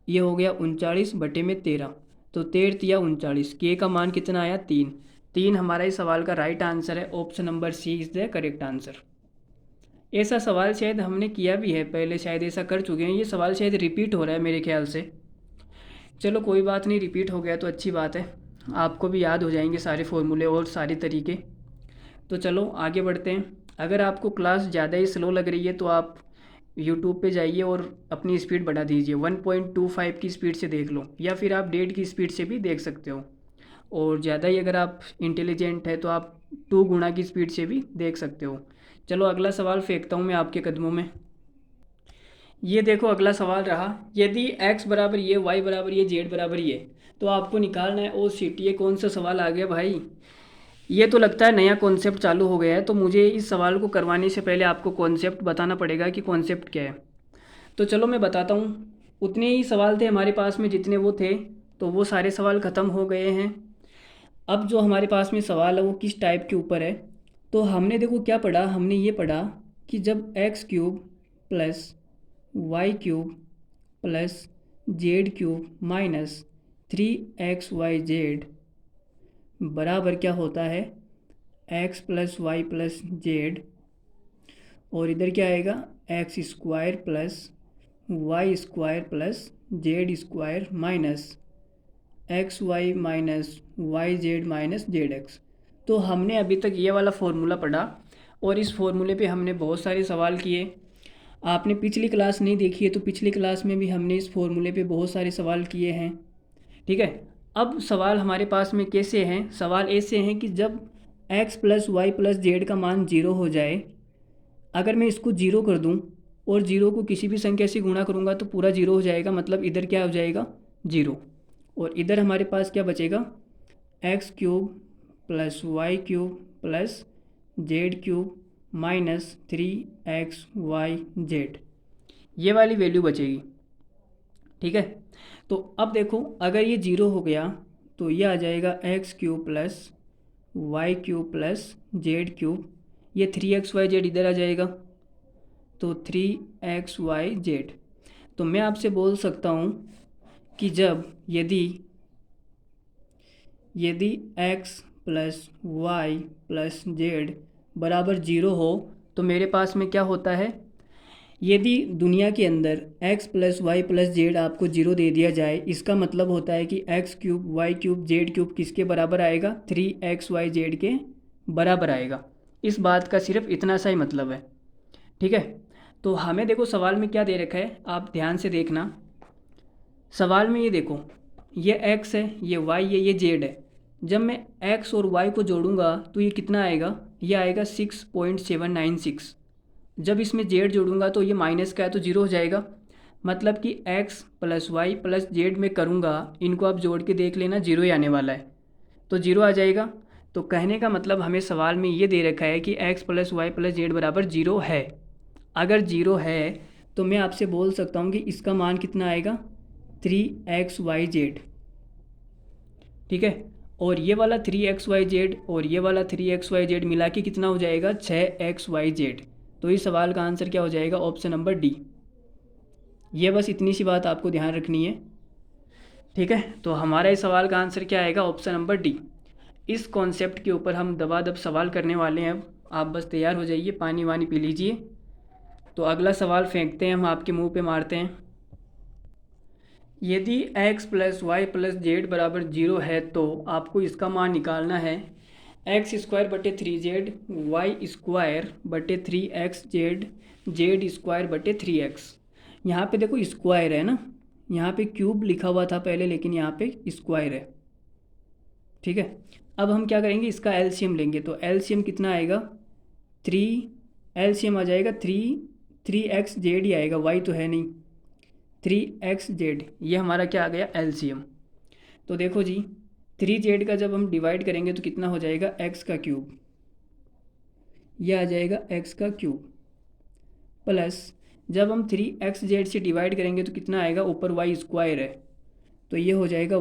ये हो गया 39 बटे में 13, तो 13 तिया 39, के का मान कितना आया 3, 3 हमारा इस सवाल का राइट आंसर है, option number C is the correct answer. ऐसा सवाल शायद हमने किया भी है पहले, शायद ऐसा कर चुके हैं, ये सवाल शायद रिपीट हो रहा है मेरे ख्याल से। चलो कोई बात नहीं, रिपीट हो गया तो अच्छी बात है, आपको भी याद हो जाएंगे सारे फॉर्मूले और सारे तरीके। तो चलो आगे बढ़ते हैं। अगर आपको क्लास ज़्यादा ही स्लो लग रही है तो आप यूट्यूब पे जाइए और अपनी स्पीड बढ़ा दीजिए, 1.25 की स्पीड से देख लो, या फिर आप 1.5 की स्पीड से भी देख सकते हो, और ज़्यादा ही अगर आप इंटेलिजेंट है तो आप 2 गुना की स्पीड से भी देख सकते हो। चलो अगला सवाल फेंकता हूँ मैं आपके कदमों में। ये देखो अगला सवाल रहा, यदि x बराबर ये, y बराबर ये, z बराबर ये, तो आपको निकालना है ओ सी टी। ये कौन सा सवाल आ गया भाई, ये तो लगता है नया कॉन्सेप्ट चालू हो गया है, तो मुझे इस सवाल को करवाने से पहले आपको कॉन्सेप्ट बताना पड़ेगा कि कॉन्सेप्ट क्या है। तो चलो मैं बताता हूँ। उतने ही सवाल थे हमारे पास में जितने वो थे, तो वो सारे सवाल ख़त्म हो गए हैं। अब जो हमारे पास में सवाल है वो किस टाइप के ऊपर है, तो हमने देखो क्या पढ़ा, हमने ये पढ़ा कि जब x cube plus y cube plus z cube minus 3xyz बराबर क्या होता है x plus y plus z, और इधर क्या आएगा x square plus y square plus z square minus x y minus y z minus z x. तो हमने अभी तक ये वाला फॉर्मूला पढ़ा, और इस फॉर्मूले पे हमने बहुत सारे सवाल किए। आपने पिछली क्लास नहीं देखी है तो पिछली क्लास में भी हमने इस फॉर्मूले पे बहुत सारे सवाल किए हैं, ठीक है। अब सवाल हमारे पास में कैसे हैं, सवाल ऐसे हैं कि जब x plus y plus z का मान 0 हो जाए, अगर मैं इसको 0 कर दूं और 0 को किसी भी संख्या से गुणा करूंगा तो पूरा 0 हो जाएगा, मतलब इधर क्या हो जाएगा 0, और इधर हमारे पास क्या बचेगा x cube plus y cube plus z cube minus 3xyz, ये वाली वैल्यू बचेगी, ठीक है। तो अब देखो अगर ये 0 हो गया तो ये आ जाएगा x cube plus y cube plus z cube, ये 3xyz इधर आ जाएगा, तो 3xyz। तो मैं आपसे बोल सकता हूँ कि जब यदि x plus y plus z बराबर 0 हो तो मेरे पास में क्या होता है, यदि दुनिया के अंदर x plus y plus z आपको 0 दे दिया जाए, इसका मतलब होता है कि x cube y cube z cube किसके बराबर आएगा 3xyz के बराबर आएगा। इस बात का सिर्फ इतना सा ही मतलब है, ठीक है। तो हमें देखो सवाल में क्या दे रखा है, आप ध्यान से देखना। सवाल में ये देखो, ये x है, ये y है, ये z है। जब मैं x और y को जोड़ूंगा तो ये कितना आएगा, ये आएगा 6.796। जब इसमें z जोड़ूंगा तो ये माइनस का है तो 0 हो जाएगा, मतलब कि x plus y plus z में करूँगा, इनको आप जोड़ के देख लेना 0 ही आने वाला है, तो 0 आ जाएगा। तो कहने का मतलब हमें सवाल में ये दे रखा है कि x plus y plus z बराबर 0 है। अगर 0 है तो मैं आपसे बोल सकता हूँ कि इसका मान कितना आएगा 3xyz, ठीक है। और ये वाला 3xyz और ये वाला 3xyz मिला के कितना हो जाएगा 6xyz। तो इस सवाल का आंसर क्या हो जाएगा? Option number D. ये बस इतनी सी बात आपको ध्यान रखनी है, ठीक है। तो हमारा इस सवाल का आंसर क्या आएगा? Option number D. इस कॉन्सेप्ट के ऊपर हम दबादब सवाल करने वाले हैं। अब आप बस तैयार हो जाइए, पानी वानी पी लीजिए। तो अगला सवाल फेंकते हैं हम, आपके मुंह पे मारते हैं। यदि x plus y plus z बराबर 0 है तो आपको इसका मान निकालना है एक्स स्क्वायर बटे 3z, वाई स्क्वायर बटे 3xz, जेड स्क्वायर बटे 3x। यहाँ पे देखो स्क्वायर है ना, यहाँ पे क्यूब लिखा हुआ था पहले, लेकिन यहाँ पे स्क्वायर है, ठीक है। अब हम क्या करेंगे, इसका एलसीएम लेंगे। तो एलसीएम कितना आएगा? 3, एलसीएम आ जाएगा 3xz ही आएगा, वाई तो है नहीं, 3xz। ये हमारा क्या आ गया? एलसीएम। तो देखो जी, 3z का जब हम डिवाइड करेंगे तो कितना हो जाएगा? x का क्यूब, यह आ जाएगा x का क्यूब, प्लस जब हम 3xz से डिवाइड करेंगे तो कितना आएगा? ऊपर y स्क्वायर है, तो ये हो जाएगा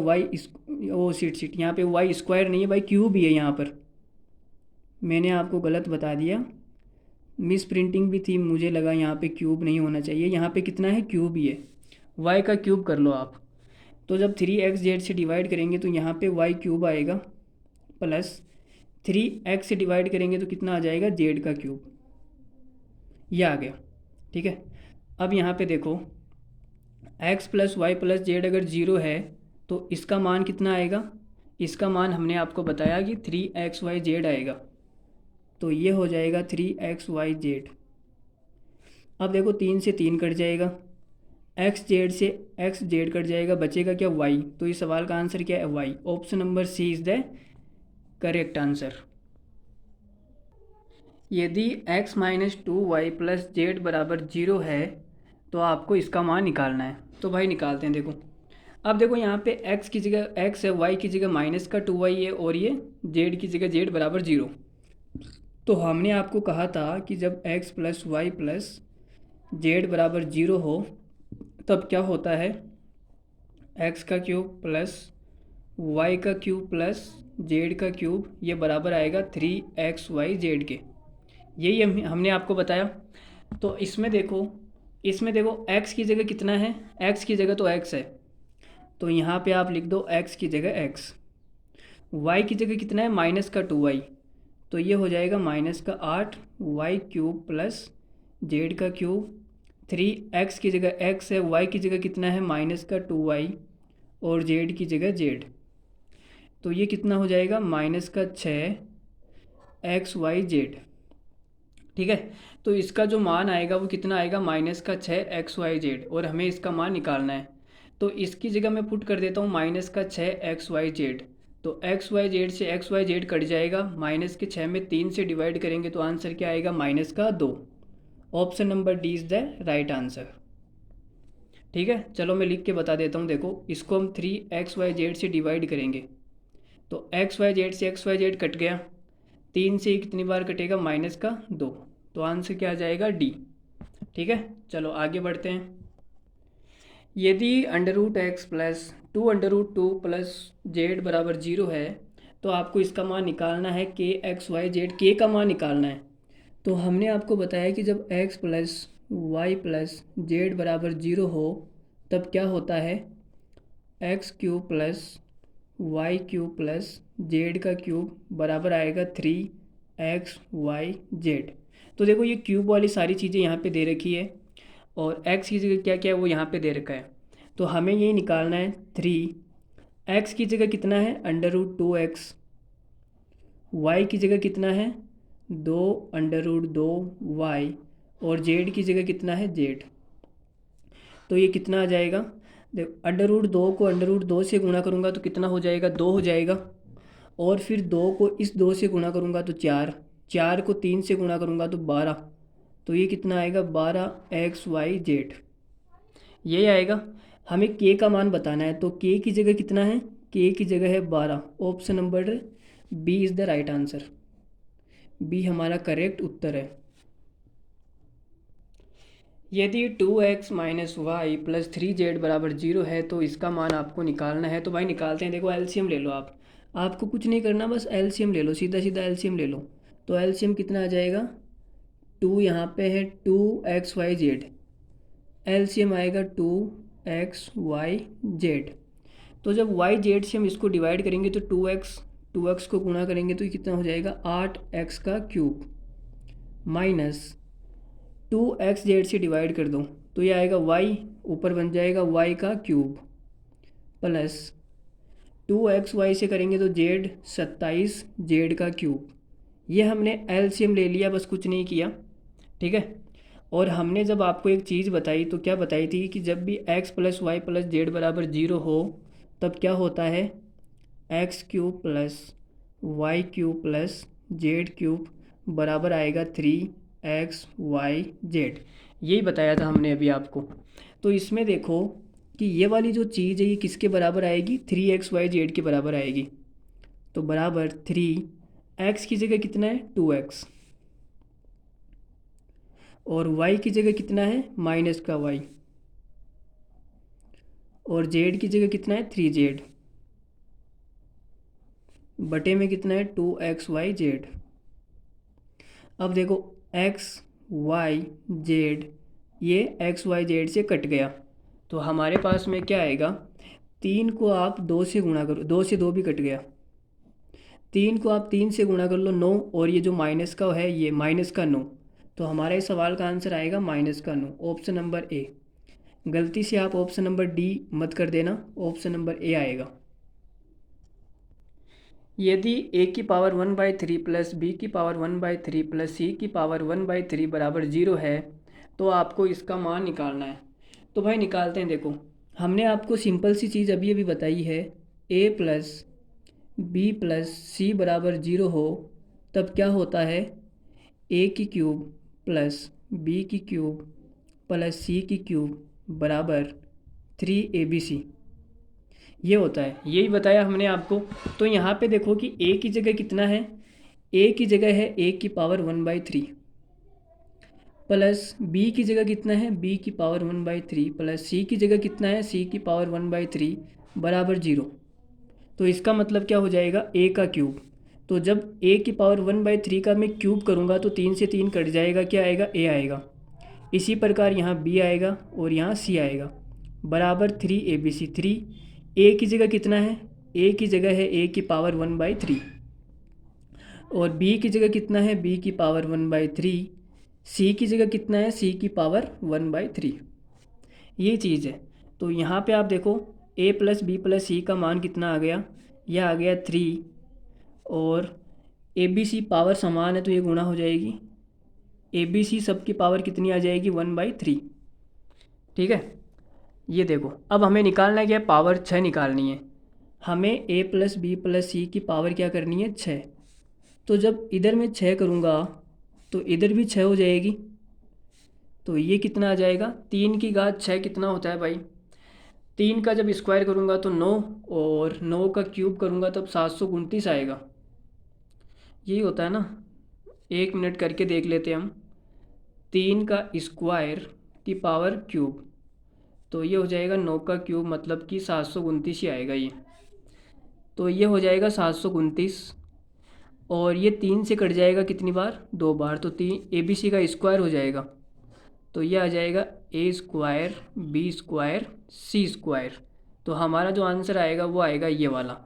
सीट यहाँ पे y स्क्वायर नहीं है भाई, क्यूब ही है यहाँ पर। मैंने आपको गलत बता दिया, मिस प्रिंटिंग भी थी, मुझे लगा यहाँ पे क्यूब नहीं होना चाहिए, यहाँ पे कितना है? क्यूब ही है, y का क्यूब कर लो आप। तो जब 3xz से डिवाइड करेंगे तो यहाँ पे y क्यूब आएगा, प्लस 3x से डिवाइड करेंगे तो कितना आ जाएगा? z का क्यूब। यह आ गया, ठीक है। अब यहाँ पे देखो, x plus y plus z अगर 0 है तो इसका मान कितना आएगा? इसका मान हमने आपको बताया कि 3xyz आएगा, तो ये हो जाएगा 3xyz। अब देखो 3 से 3 कट जाएगा, xz से xz कट जाएगा, बचेगा क्या? y। तो इस सवाल का आंसर क्या है? y। Option number C is the correct answer. यदि x minus 2y plus z बराबर 0 है तो आपको इसका मान निकालना है। तो भाई निकालते हैं। देखो, अब देखो यहाँ पे x की जगह x है, y की जगह माइनस का 2y है, और ये z की जगह z बराबर 0। तो हमने आपको कहा था कि जब x plus y plus z बराबर 0 हो तब क्या होता है? x का क्यूब प्लस y का क्यूब प्लस z का क्यूब, ये बराबर आएगा 3xyz के। यही हमने आपको बताया। तो इसमें देखो x की जगह कितना है? x की जगह तो x है, तो यहाँ पे आप लिख दो x की जगह x। y की जगह कितना है? माइनस का 2y, तो ये हो जाएगा माइनस का 8y क्यूब प्लस जेड का क्यूब। 3x की जगह x है, y की जगह कितना है? माइनस का 2y, और z की जगह z, तो ये कितना हो जाएगा? माइनस का 6xyz, ठीक है। तो इसका जो मान आएगा वो कितना आएगा? माइनस का 6xyz, और हमें इसका मान निकालना है। तो इसकी जगह मैं पुट कर देता हूँ माइनस का 6xyz। तो xyz से xyz कट जाएगा, माइनस के 6 में 3 से डिवाइड करेंगे तो आंसर क्या आएगा? माइनस का 2। Option number D is the right answer, ठीक है। चलो मैं लिख के बता देता हूँ। देखो, इसको हम 3xyz से डिवाइड करेंगे तो xyz से xyz कट गया, 3 से कितनी बार कटेगा? माइनस का 2, तो आंसर क्या आ जाएगा? डी, ठीक है। चलो आगे बढ़ते हैं। यदि √x प्लस 2√2 प्लस जेड बराबर 0 है तो आपको इसका मान निकालना है kxyz, के का मान निकालना है। तो हमने आपको बताया कि जब x plus y plus z बराबर 0 हो तब क्या होता है? x cube plus y cube plus z का क्यूब बराबर आएगा 3xyz। तो देखो, ये क्यूब वाली सारी चीज़ें यहाँ पे दे रखी है, और x की जगह क्या क्या है वो यहाँ पे दे रखा है। तो हमें ये निकालना है 3x की जगह कितना है? √2x, y की जगह कितना है? 2√2y, और z की जगह कितना है? z। तो ये कितना आ जाएगा? देखो, √2 को √2 से गुणा करूँगा तो कितना हो जाएगा? 2 हो जाएगा, और फिर 2 को इस 2 से गुणा करूँगा तो 4, 4 को 3 से गुणा करूँगा तो 12, तो ये कितना आएगा? 12xyz, यही आएगा। हमें k का मान बताना है, तो k की जगह कितना है? k की जगह है 12। Option number B is the right answer, B हमारा करेक्ट उत्तर है। यदि 2x minus Y plus 3z बराबर 0 है तो इसका मान आपको निकालना है। तो भाई निकालते हैं। देखो, एलसीएम ले लो आप, आपको कुछ नहीं करना, बस एलसीएम ले लो, सीधा सीधा एलसीएम ले लो। तो एलसीएम कितना आ जाएगा? 2 यहाँ पे है 2xyz, एलसीएम आएगा 2xyz। तो जब yz से हम इसको डिवाइड करेंगे तो 2x को गुणा करेंगे तो ये कितना हो जाएगा 8x का क्यूब, माइनस 2xz से डिवाइड कर दो तो ये आएगा y, ऊपर बन जाएगा y का क्यूब, प्लस 2xy से करेंगे तो z 27 z का क्यूब। ये हमने एलसीएम ले लिया, बस कुछ नहीं किया, ठीक है। और हमने जब आपको एक चीज़ बताई तो क्या बताई थी कि जब भी x plus y plus z बराबर 0 हो तब क्या होता है, x cube plus y cube plus z cube बराबर आएगा 3xyz। यही बताया था हमने अभी आपको। तो इसमें देखो कि ये वाली जो चीज़ है ये किसके बराबर आएगी, 3xyz के बराबर आएगी। तो बराबर 3x की जगह कितना है 2x, और y की जगह कितना है माइनस का y, और z की जगह कितना है 3z, बटे में कितना है 2xyz। अब देखो x y z, ये xyz से कट गया तो हमारे पास में क्या आएगा, 3 को आप 2 से गुणा करो, 2 से 2 भी कट गया, 3 को आप 3 से गुणा कर लो 9, और ये जो माइनस का है ये माइनस का 9। तो हमारे इस सवाल का आंसर आएगा माइनस का 9, ऑप्शन नंबर ए। गलती से आप ऑप्शन नंबर डी मत कर देना, ऑप्शन नंबर ए आएगा। यदि a की पावर 1/3 प्लस b की पावर 1/3 प्लस c की पावर 1/3 बराबर 0 है तो आपको इसका मान निकालना है। तो भाई निकालते हैं। देखो हमने आपको सिंपल सी चीज़ अभी अभी बताई है, a plus B plus C बराबर 0 हो तब क्या होता है, a की क्यूब प्लस b की क्यूब प्लस c की क्यूब बराबर 3abc, ये होता है। यही बताया हमने आपको। तो यहाँ पे देखो कि a की जगह कितना है, a की जगह है a की पावर 1/3 प्लस b की जगह कितना है b की पावर 1/3 प्लस c की जगह कितना है c की पावर 1/3 बराबर 0। तो इसका मतलब क्या हो जाएगा, a का क्यूब। तो जब a की पावर 1/3 का मैं क्यूब करूँगा तो 3 से 3 कट जाएगा, क्या आएगा a आएगा। इसी प्रकार यहाँ b आएगा और यहाँ c आएगा, बराबर 3abc। 3 a की जगह कितना है, a की जगह है a की पावर 1/3 और b की जगह कितना है b की पावर 1/3, c की जगह कितना है c की पावर 1/3, ये चीज़ है। तो यहाँ पे आप देखो a plus B plus c का मान कितना आ गया, यह आ गया 3, और ए बी सी पावर समान है तो ये गुणा हो जाएगी, ए बी सी सब की पावर कितनी आ जाएगी 1/3, ठीक है। ये देखो अब हमें निकालना है क्या, पावर 6 निकालनी है हमें। a प्लस बी प्लस सी की पावर क्या करनी है 6। तो जब इधर मैं 6 करूँगा तो इधर भी 6 हो जाएगी, तो ये कितना आ जाएगा, 3 की घात 6 कितना होता है भाई, 3 का जब स्क्वायर करूँगा तो 9, और 9 का क्यूब करूँगा तब 729 आएगा। यही होता है ना, 1 मिनट करके देख लेते हैं हम। 3 का स्क्वायर की पावर क्यूब, तो ये हो जाएगा 9 का क्यूब, मतलब कि 729 ही आएगा ये। तो ये हो जाएगा 729, और ये 3 से कट जाएगा कितनी बार, 2 बार, तो 3 ए बी सी का स्क्वायर हो जाएगा। तो ये आ जाएगा a square b square c square. तो हमारा जो आंसर आएगा वो आएगा ये वाला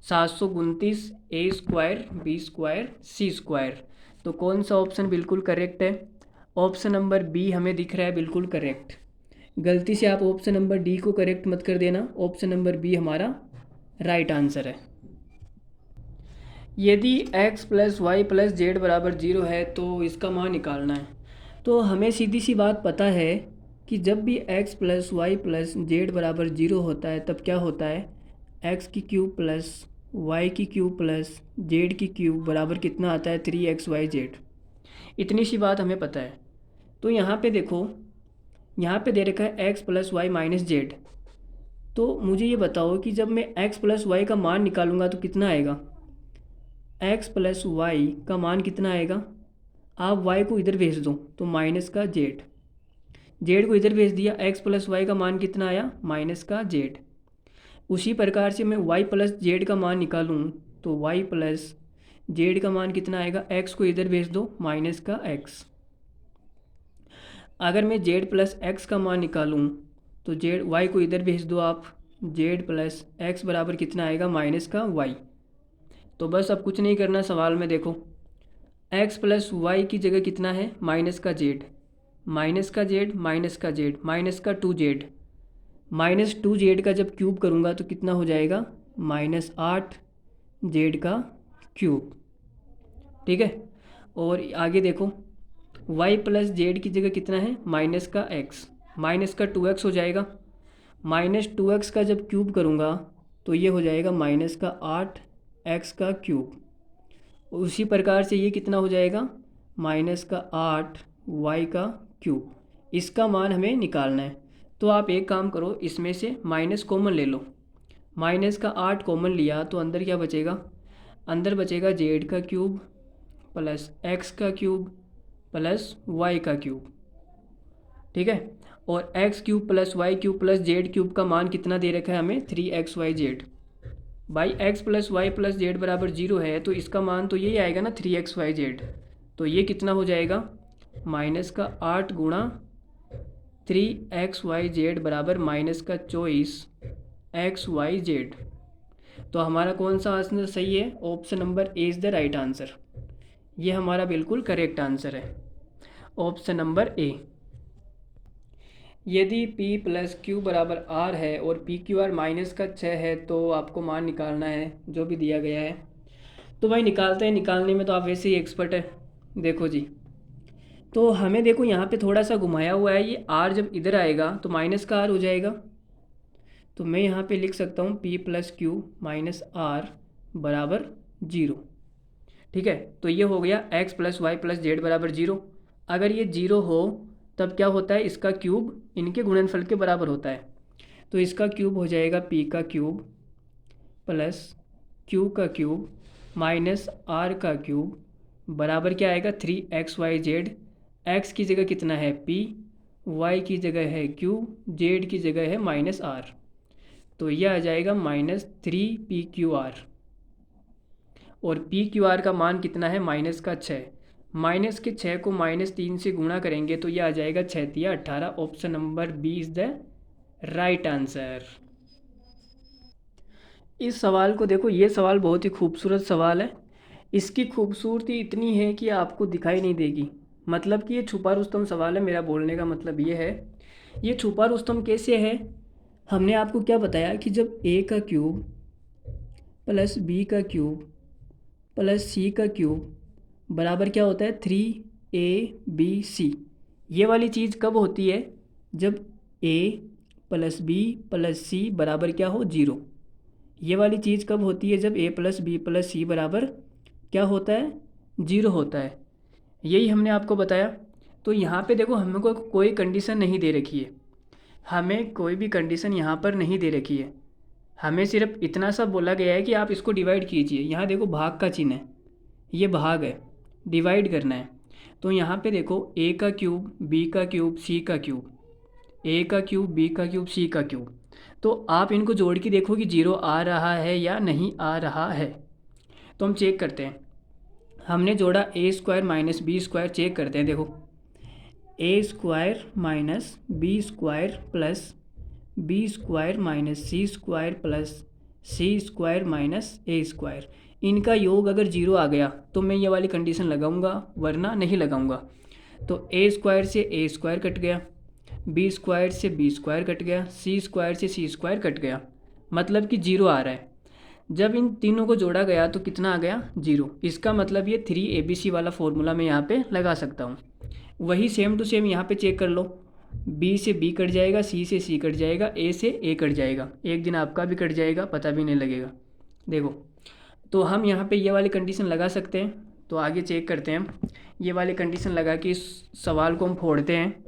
729 a square b square c square. तो कौन सा ऑप्शन बिल्कुल करेक्ट है, ऑप्शन नंबर बी हमें दिख रहा है बिल्कुल करेक्ट। गलती से आप ऑप्शन नंबर डी को करेक्ट मत कर देना, ऑप्शन नंबर बी हमारा राइट आंसर है। यदि x plus y plus z बराबर 0 है तो इसका मान निकालना है। तो हमें सीधी सी बात पता है कि जब भी x plus y plus z बराबर 0 होता है तब क्या होता है, x की क्यूब प्लस वाई की क्यूब प्लस जेड की क्यूब बराबर कितना आता है 3xyz। इतनी सी बात हमें पता है। तो यहाँ पे देखो, यहाँ पे दे रखा है x plus y minus z. तो मुझे ये बताओ कि जब मैं x प्लस वाई का मान निकालूंगा तो कितना आएगा, x प्लस वाई का मान कितना आएगा, आप y को इधर भेज दो तो माइनस का जेड, जेड को इधर भेज दिया, x प्लस वाई का मान कितना आया माइनस का जेड। उसी प्रकार से मैं y प्लस जेड का मान निकालूँ तो y प्लस जेड का मान कितना आएगा, x को इधर भेज दो माइनस का x, अगर मैं जेड प्लस एक्स का मान निकालूँ तो जेड वाई को इधर भेज दो आप, जेड प्लस एक्स बराबर कितना आएगा माइनस का वाई। तो बस अब कुछ नहीं करना, सवाल में देखो एक्स प्लस वाई की जगह कितना है माइनस का जेड, माइनस का जेड माइनस का जेड माइनस का 2z, माइनस 2z का जब क्यूब करूँगा तो कितना हो जाएगा -8z का क्यूब। ठीक है, और आगे देखो y प्लस जेड की जगह कितना है माइनस का x, माइनस का 2x हो जाएगा, माइनस 2x का जब क्यूब करूँगा तो ये हो जाएगा माइनस का 8x का क्यूब। उसी प्रकार से ये कितना हो जाएगा माइनस का 8y का क्यूब। इसका मान हमें निकालना है, तो आप एक काम करो, इसमें से माइनस कॉमन ले लो। माइनस का 8 कॉमन लिया तो अंदर क्या बचेगा, अंदर बचेगा जेड का क्यूब प्लस एक्स का क्यूब प्लस वाई का क्यूब। ठीक है, और x cube plus y cube plus z cube का मान कितना दे रखा है हमें 3xyz। By x plus y plus z बराबर 0 है, तो इसका मान तो यही आएगा ना 3xyz। तो ये कितना हो जाएगा माइनस का 8 गुणा 3xyz बराबर माइनस का 24xyz। तो हमारा कौन सा आंसर सही है, option number A is the right answer. ये हमारा बिल्कुल करेक्ट आंसर है, ऑप्शन नंबर ए। यदि p प्लस क्यू बराबर r है और पी क्यू आर माइनस का 6 है तो आपको मान निकालना है जो भी दिया गया है। तो भाई निकालते हैं, निकालने में तो आप वैसे ही एक्सपर्ट है। देखो जी, तो हमें देखो यहाँ पे थोड़ा सा घुमाया हुआ है, ये r जब इधर आएगा तो माइनस का r हो जाएगा। तो मैं यहाँ पे लिख सकता हूँ p plus Q minus r बराबर 0। ठीक है, तो ये हो गया x plus y plus z बराबर 0। अगर ये 0 हो तब क्या होता है, इसका क्यूब इनके गुणनफल के बराबर होता है। तो इसका क्यूब हो जाएगा p का क्यूब प्लस q का क्यूब माइनस r का क्यूब बराबर क्या आएगा 3xyz। x की जगह कितना है p, y की जगह है q, z की जगह है माइनस r। तो यह आ जाएगा -3pqr। और pqr का मान कितना है माइनस का 6, माइनस के 6 को -3 से गुणा करेंगे तो यह आ जाएगा 6 तिया 18। Option number B is the right answer. इस सवाल को देखो, ये सवाल बहुत ही खूबसूरत सवाल है। इसकी खूबसूरती इतनी है कि आपको दिखाई नहीं देगी, मतलब कि ये छुपा रुस्तम सवाल है। मेरा बोलने का मतलब ये है, ये छुपा रुस्तम कैसे है। हमने आपको क्या बताया कि जब a का क्यूब प्लस b का क्यूब प्लस c का क्यूब बराबर क्या होता है 3abc, ये वाली चीज़ कब होती है, जब a plus B plus C बराबर क्या हो 0। ये वाली चीज़ कब होती है, जब a plus B plus C बराबर क्या होता है 0 होता है। यही हमने आपको बताया। तो यहाँ पे देखो हमको कोई कंडीशन नहीं दे रखी है, हमें कोई भी कंडीशन यहाँ पर नहीं दे रखी है। हमें सिर्फ इतना सा बोला गया है कि आप इसको डिवाइड कीजिए। यहाँ देखो भाग का चिन्ह है, ये भाग है, डिवाइड करना है। तो यहाँ पे देखो a का क्यूब b का क्यूब c का क्यूब, a का क्यूब b का क्यूब c का क्यूब। तो आप इनको जोड़ के देखो कि 0 आ रहा है या नहीं आ रहा है। तो हम चेक करते हैं, हमने जोड़ा a square minus b square, check करते हैं। देखो a square minus b square plus b square minus c square plus c square minus a square, इनका योग अगर 0 आ गया तो मैं ये वाली कंडीशन लगाऊंगा, वरना नहीं लगाऊंगा। तो a स्क्वायर से a स्क्वायर कट गया, b स्क्वायर से b स्क्वायर कट गया, c स्क्वायर से c स्क्वायर कट गया, मतलब कि 0 आ रहा है। जब इन तीनों को जोड़ा गया तो कितना आ गया 0। इसका मतलब ये 3abc वाला फॉर्मूला मैं यहाँ पे लगा सकता हूँ। वही सेम टू सेम यहाँ पे चेक कर लो, b से b कट जाएगा, c से c कट जाएगा, a से a कट जाएगा, एक दिन आपका भी कट जाएगा, पता भी नहीं लगेगा। देखो, तो हम यहाँ पे ये वाली कंडीशन लगा सकते हैं। तो आगे चेक करते हैं, ये वाली कंडीशन लगा के इस सवाल को हम फोड़ते हैं।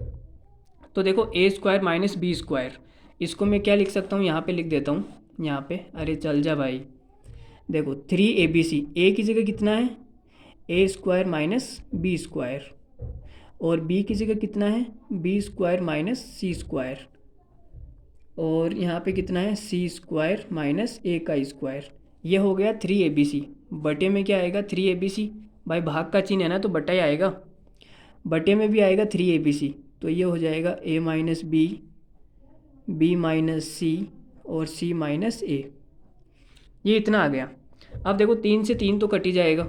तो देखो a square minus b square, इसको मैं क्या लिख सकता हूँ, यहाँ पे लिख देता हूँ यहाँ पे। अरे चल जा भाई, देखो 3abc, a की जगह कितना है a square minus b square, और b की जगह कितना है b square minus c square, और यहाँ पे कितना है c स्क्वायर माइनस a का स्क्वायर। ये हो गया 3abc। बटे में क्या आएगा 3abc, भाई भाग का चिन्ह है ना तो बटा ही आएगा, बटे में भी आएगा 3abc। तो ये हो जाएगा a minus b, b minus c और c माइनस a। ये इतना आ गया। अब देखो 3 से 3 तो कट ही जाएगा,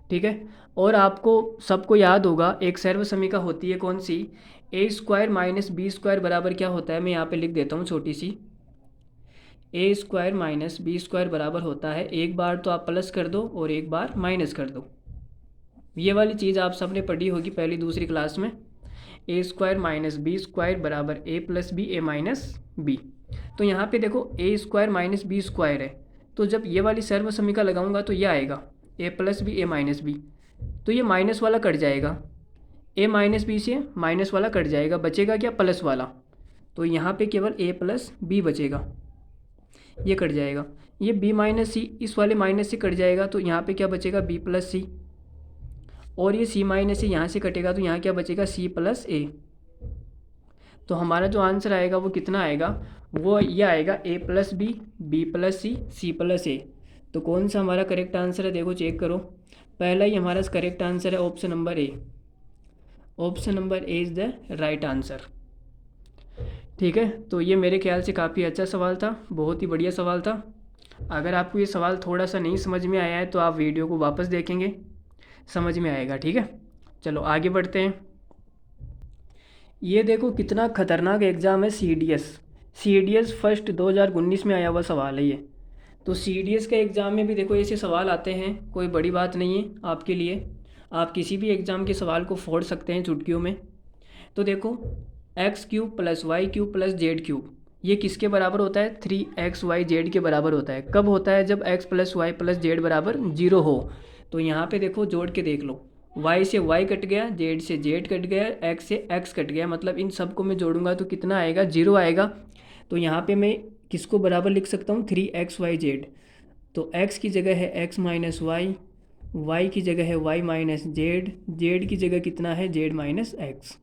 ठीक है। और आपको सबको याद होगा एक सर्व समीका होती है कौन सी, ए स्क्वायर माइनस बी स्क्वायर बराबर क्या होता है, मैं यहाँ पे लिख देता हूँ छोटी सी, ए स्क्वायर माइनस बी स्क्वायर बराबर होता है, एक बार तो आप प्लस कर दो और एक बार माइनस कर दो। ये वाली चीज़ आप सबने पढ़ी होगी पहली दूसरी क्लास में, ए स्क्वायर माइनस बी स्क्वायर बराबर ए प्लस बी ए माइनस बी। तो यहाँ पे देखो ए स्क्वायर माइनस बी स्क्वायर है, तो जब ये वाली सर्व समीका लगाऊंगा तो ये आएगा ए प्लस बी ए माइनस बी, तो ये माइनस वाला कट जाएगा, ए माइनस बी से माइनस वाला कट जाएगा, बचेगा क्या, प्लस वाला। तो यहाँ पे केवल ए प्लस बी बचेगा, ये कट जाएगा। ये बी माइनस सी इस वाले माइनस से कट जाएगा, तो यहाँ पे क्या बचेगा, बी प्लस सी। और ये सी माइनस से यहाँ से कटेगा, तो यहाँ क्या बचेगा, सी प्लस ए। तो हमारा जो आंसर आएगा वो कितना आएगा, वो ये आएगा ए प्लस बी, बी प्लस सी, सी प्लस ए। तो कौन सा हमारा करेक्ट आंसर है, देखो चेक करो। पहला ही हमारा करेक्ट आंसर है option number A. Option number A is the right answer, ठीक है। तो ये मेरे ख्याल से काफ़ी अच्छा सवाल था, बहुत ही बढ़िया सवाल था। अगर आपको ये सवाल थोड़ा सा नहीं समझ में आया है तो आप वीडियो को वापस देखेंगे, समझ में आएगा, ठीक है। चलो आगे बढ़ते हैं। ये देखो कितना खतरनाक एग्ज़ाम है सी डी एस फर्स्ट 2019 में आया हुआ सवाल है ये। तो सी डी एस के एग्ज़ाम में भी देखो ऐसे सवाल आते हैं, कोई बड़ी बात नहीं है आपके लिए, आप किसी भी एग्ज़ाम के सवाल को फोड़ सकते हैं चुटकियों में। तो देखो x cube plus y cube plus z cube, ये किसके बराबर होता है, 3xy z के बराबर होता है। कब होता है, जब x plus y plus z बराबर 0 हो। तो यहाँ पे देखो जोड़ के देख लो, y से y कट गया, z से z कट गया, x से x कट गया, मतलब इन सब को मैं जोड़ूंगा तो कितना आएगा, 0 आएगा। तो यहाँ पे मैं किसको बराबर लिख सकता हूँ, 3xyz। तो x की जगह है x माइनस वाई, y की जगह है y माइनस जेड, जेड की जगह कितना है, z माइनस x।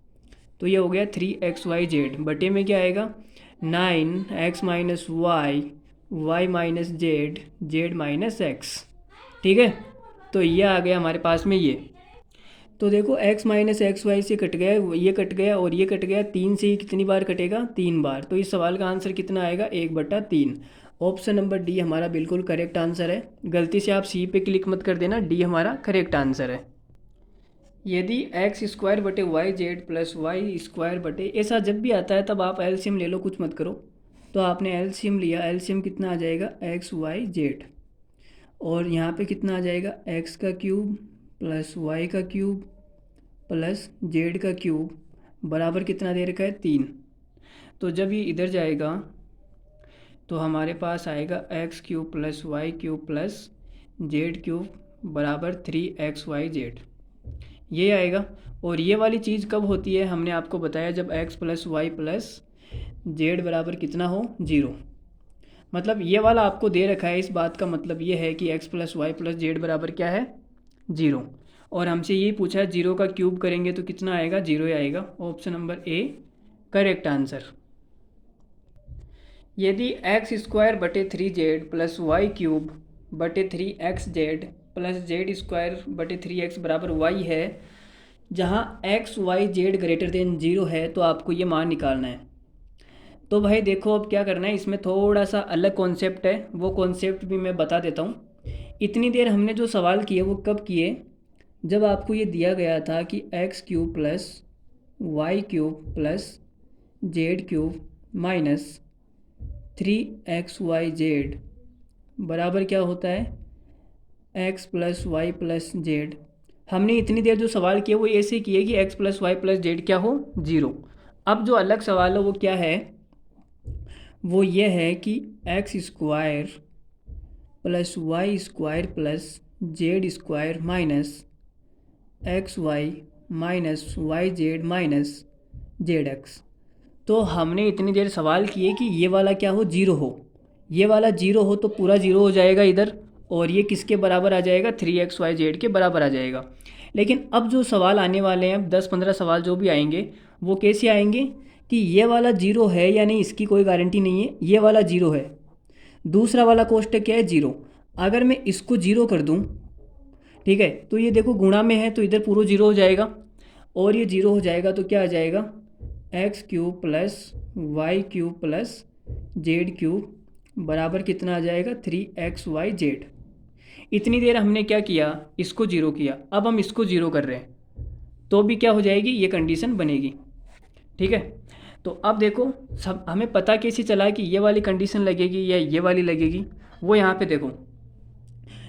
तो ये हो गया 3xyz, बटे में क्या आएगा, 9x minus y, y minus z, z minus x, ठीक है। तो ये आ गया हमारे पास में ये। तो देखो x माइनस एक्स वाई से कट गया, ये कट गया और ये कट गया, 3 से ये कितनी बार कटेगा, 3 बार। तो इस सवाल का आंसर कितना आएगा, 1/3। ऑप्शन नंबर डी हमारा बिल्कुल करेक्ट आंसर है। गलती से आप सी पे क्लिक मत कर देना, डी हमारा करेक्ट आंसर है। यदि एक्स स्क्वायर बटे y z plus y square बटे, ऐसा जब भी आता है तब आप एलसीएम ले लो, कुछ मत करो। तो आपने एलसीएम लिया, एलसीएम कितना आ जाएगा, एक्स वाई जेड, और यहाँ पे कितना आ जाएगा, एक्स का क्यूब प्लस वाई का क्यूब प्लस जेड का क्यूब बराबर कितना दे रखा है, 3। तो जब ये इधर जाएगा तो हमारे पास आएगा x cube plus y cube plus z cube बराबर 3xyz, ये आएगा। और ये वाली चीज़ कब होती है, हमने आपको बताया जब x plus y plus z बराबर कितना हो, 0। मतलब ये वाला आपको दे रखा है, इस बात का मतलब ये है कि x plus y plus z बराबर क्या है, 0। और हमसे ये पूछा है 0 का क्यूब करेंगे तो कितना आएगा, 0 ही आएगा। Option number A correct answer. यदि एक्स स्क्वायर बटे 3z प्लस वाई क्यूब बटे 3xz प्लस जेड स्क्वायर बटे 3x बराबर y है, जहाँ x y z greater than 0 है, तो आपको ये मान निकालना है। तो भाई देखो अब क्या करना है, इसमें थोड़ा सा अलग कॉन्सेप्ट है, वो कॉन्सेप्ट भी मैं बता देता हूँ। इतनी देर हमने जो सवाल किए वो कब किए, जब आपको ये दिया गया था कि x cube plus y cube plus z cube minus 3xyz बराबर क्या होता है, x plus y plus z. हमने इतनी देर जो सवाल किए वो ऐसे किए कि x plus y plus z क्या हो, 0। अब जो अलग सवाल है वो क्या है, वो ये है कि x square plus y square plus z square minus x y minus y z minus z x. तो हमने इतनी देर सवाल किए कि ये वाला क्या हो, 0 हो। ये वाला 0 हो तो पूरा 0 हो जाएगा इधर, और ये किसके बराबर आ जाएगा, 3xyz के बराबर आ जाएगा। लेकिन अब जो सवाल आने वाले हैं, 10-15 सवाल जो भी आएंगे, वो कैसे आएंगे कि ये वाला 0 है या नहीं, इसकी कोई गारंटी नहीं है। ये वाला 0 है, दूसरा वाला कोष्टक क्या है, 0। अगर मैं इसको 0 कर दूं, ठीक है, तो ये देखो गुणा में है तो इधर पूरा 0 हो जाएगा। और ये 0 हो जाएगा तो क्या आ जाएगा, x cube plus y cube plus z cube बराबर कितना आ जाएगा, 3xyz। इतनी देर हमने क्या किया, इसको 0 किया, अब हम इसको 0 कर रहे हैं तो भी क्या हो जाएगी, ये कंडीशन बनेगी। ठीक है, तो अब देखो सब हमें पता कैसे चला कि ये वाली कंडीशन लगेगी या ये वाली लगेगी, वो यहाँ पे देखो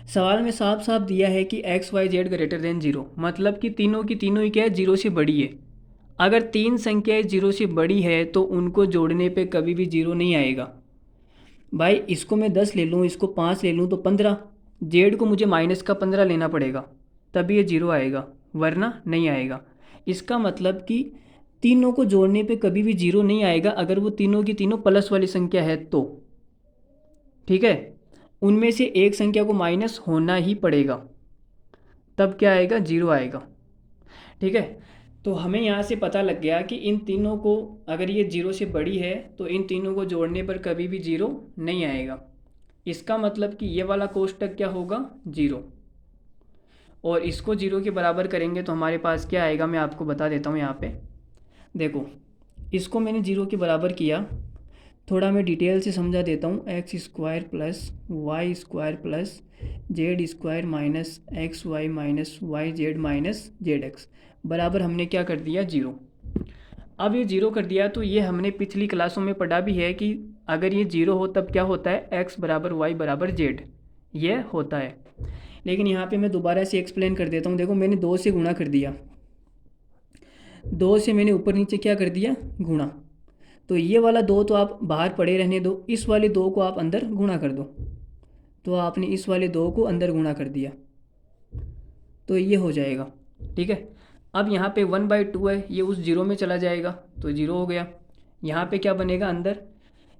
सवाल में साफ साफ दिया है कि xyz ग्रेटर देन 0, मतलब कि तीनों की तीनों ही क्या है, 0 से बड़ी है। अगर तीन संख्याएं 0 से बड़ी है तो उनको जोड़ने पे कभी भी 0 नहीं आएगा। भाई इसको मैं 10 ले लूँ, इसको 5 ले लूँ तो 15, जेड को मुझे माइनस का 15 लेना पड़ेगा तभी ये 0 आएगा, वरना नहीं आएगा। इसका मतलब कि तीनों को जोड़ने पे कभी भी 0 नहीं आएगा अगर वो तीनों की तीनों प्लस वाली संख्या है तो। ठीक है, उनमें से एक संख्या को माइनस होना ही पड़ेगा, तब क्या आएगा, 0 आएगा। ठीक है, तो हमें यहाँ से पता लग गया कि इन तीनों को अगर ये 0 से बड़ी है तो इन तीनों को जोड़ने पर कभी भी 0 नहीं आएगा। इसका मतलब कि ये वाला कोष्टक क्या होगा, 0, और इसको 0 के बराबर करेंगे तो हमारे पास क्या आएगा, मैं आपको बता देता हूँ। यहाँ पे देखो इसको मैंने 0 के बराबर किया, थोड़ा मैं डिटेल से समझा देता हूँ। X square plus y square plus z square minus x y minus y z minus z x बराबर हमने क्या कर दिया, 0। अब ये 0 कर दिया तो ये हमने पिछली क्लासों में पढ़ा भी है कि अगर ये 0 हो तब क्या होता है, एक्स बराबर वाई बराबर जेड, ये होता है। लेकिन यहाँ पे मैं दोबारा से एक्सप्लेन कर देता हूँ। देखो मैंने 2 से गुणा कर दिया, 2 से मैंने ऊपर नीचे क्या कर दिया, गुणा, तो ये वाला 2 तो आप बाहर पड़े रहने दो, इस वाले 2 को आप अंदर गुणा कर दो, तो आपने इस वाले 2 को अंदर गुणा कर दिया तो ये हो जाएगा। ठीक है, अब यहाँ पे 1/2 है, ये उस 0 में चला जाएगा तो 0 हो गया। यहाँ पे क्या बनेगा अंदर,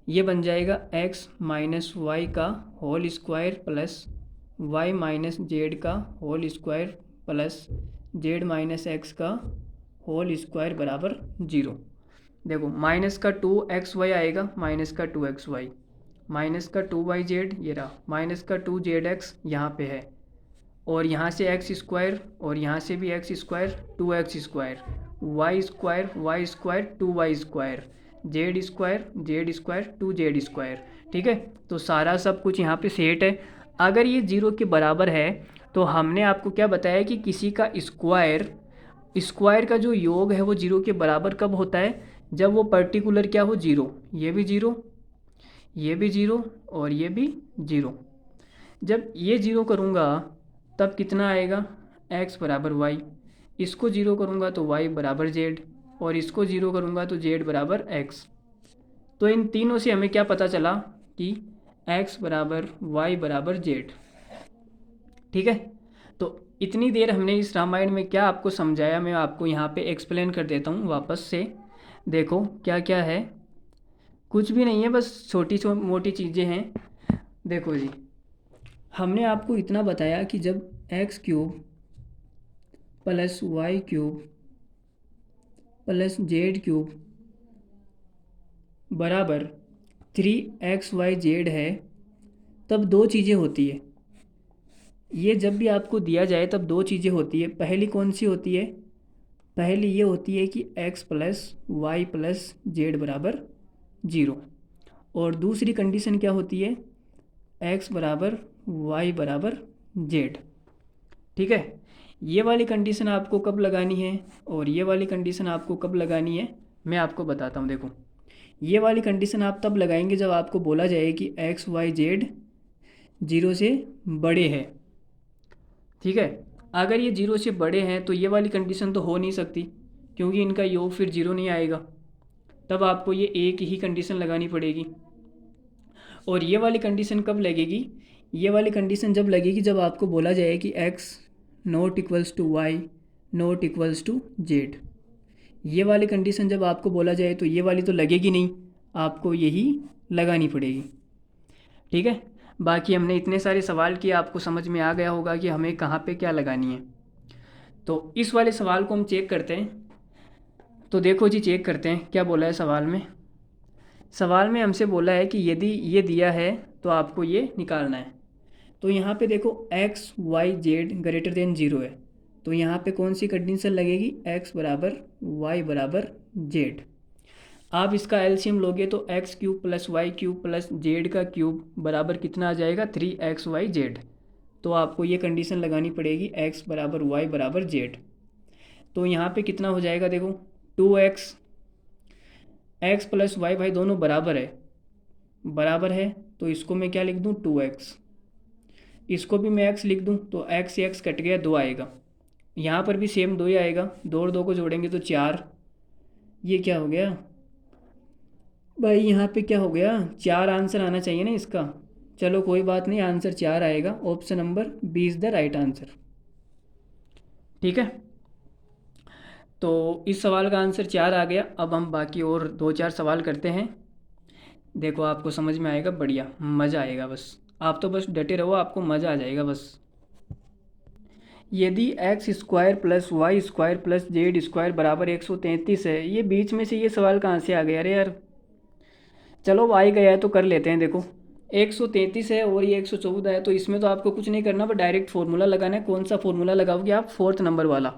ये बन जाएगा x माइनस वाई का whole square plus y minus z का whole square plus z minus x का होल स्क्वायर बराबर 0। देखो माइनस का 2xy आएगा, माइनस का 2xy, माइनस का 2yz, ये रहा माइनस का 2zx यहाँ पे है, और यहाँ से एक्स स्क्वायर और यहाँ से भी x square, 2x square, y square y square 2y square, z square z square 2z square. ठीक है, तो सारा सब कुछ यहाँ पे सेट है। अगर ये 0 के बराबर है तो हमने आपको क्या बताया कि किसी का स्क्वायर का जो योग है वो 0 के बराबर कब होता है, जब वो पर्टिकुलर क्या हो, 0, ये भी 0, ये भी 0 और ये भी 0। जब ये 0 करूँगा तब कितना आएगा, x बराबर वाई, इसको 0 करूँगा तो y बराबर z, और इसको 0 करूँगा तो z बराबर x। तो इन तीनों से हमें क्या पता चला कि x बराबर y बराबर z। ठीक है, तो इतनी देर हमने इस रामायण में क्या आपको समझाया, मैं आपको यहाँ पे एक्सप्लेन कर देता हूँ वापस से। देखो क्या क्या है, कुछ भी नहीं है, बस छोटी मोटी चीज़ें हैं। देखो जी, हमने आपको इतना बताया कि जब x cube plus y cube plus z cube बराबर 3xyz है तब दो चीज़ें होती है। ये जब भी आपको दिया जाए तब दो चीज़ें होती है। पहली कौन सी होती है, पहली ये होती है कि x plus y plus z बराबर 0, और दूसरी कंडीशन क्या होती है, x बराबर y बराबर z। ठीक है, ये वाली कंडीशन आपको कब लगानी है और ये वाली कंडीशन आपको कब लगानी है, मैं आपको बताता हूँ। देखो ये वाली कंडीशन आप तब लगाएंगे जब आपको बोला जाए कि x y z 0 से बड़े हैं। ठीक है, अगर ये 0 से बड़े हैं तो ये वाली कंडीशन तो हो नहीं सकती, क्योंकि इनका योग फिर 0 नहीं आएगा, तब आपको ये एक ही कंडीशन लगानी पड़ेगी। और ये वाली कंडीशन कब लगेगी, ये वाली कंडीशन जब लगेगी जब आपको बोला जाए कि x not equals to y not equals to z. ये वाली कंडीशन जब आपको बोला जाए तो ये वाली तो लगेगी नहीं, आपको यही लगानी पड़ेगी। ठीक है, बाकी हमने इतने सारे सवाल किए, आपको समझ में आ गया होगा कि हमें कहाँ पे क्या लगानी है। तो इस वाले सवाल को हम चेक करते हैं। तो देखो जी, चेक करते हैं क्या बोला है सवाल में। सवाल में हमसे बोला है कि यदि ये दिया है तो आपको ये निकालना है। तो यहाँ पे देखो x y z greater than 0 है, तो यहाँ पे कौन सी कंडीशन लगेगी, x बराबर y बराबर z। आप इसका एलसीएम लोगे तो x cube plus y cube plus z का क्यूब बराबर कितना आ जाएगा, 3xyz। तो आपको ये कंडीशन लगानी पड़ेगी x बराबर y बराबर z। तो यहाँ पे कितना हो जाएगा, देखो 2x, x प्लस वाई भाई दोनों बराबर है तो इसको मैं क्या लिख दूँ 2x, इसको भी मैं x लिख दूँ तो x से x कट गया 2 आएगा, यहाँ पर भी सेम 2 ही आएगा, 2 और 2 को जोड़ेंगे तो 4। ये क्या हो गया भाई, यहाँ पे क्या हो गया, 4 आंसर आना चाहिए ना इसका। चलो कोई बात नहीं, आंसर 4 आएगा, option number B is the right answer. ठीक है, तो इस सवाल का आंसर 4 आ गया। अब हम बाकी और 2-4 सवाल करते हैं, देखो आपको समझ में आएगा, बढ़िया मज़ा आएगा। बस आप तो बस डटे रहो, आपको मज़ा आ जाएगा बस। यदि x square plus y square plus z square बराबर 133 है, ये बीच में से ये सवाल कहाँ से आ गया, अरे यार चलो आ ही गया है तो कर लेते हैं। देखो 133 है और ये 114 है, तो इसमें तो आपको कुछ नहीं करना, बस डायरेक्ट फार्मूला लगाना है। कौन सा फार्मूला लगाओगे आप, 4th नंबर वाला,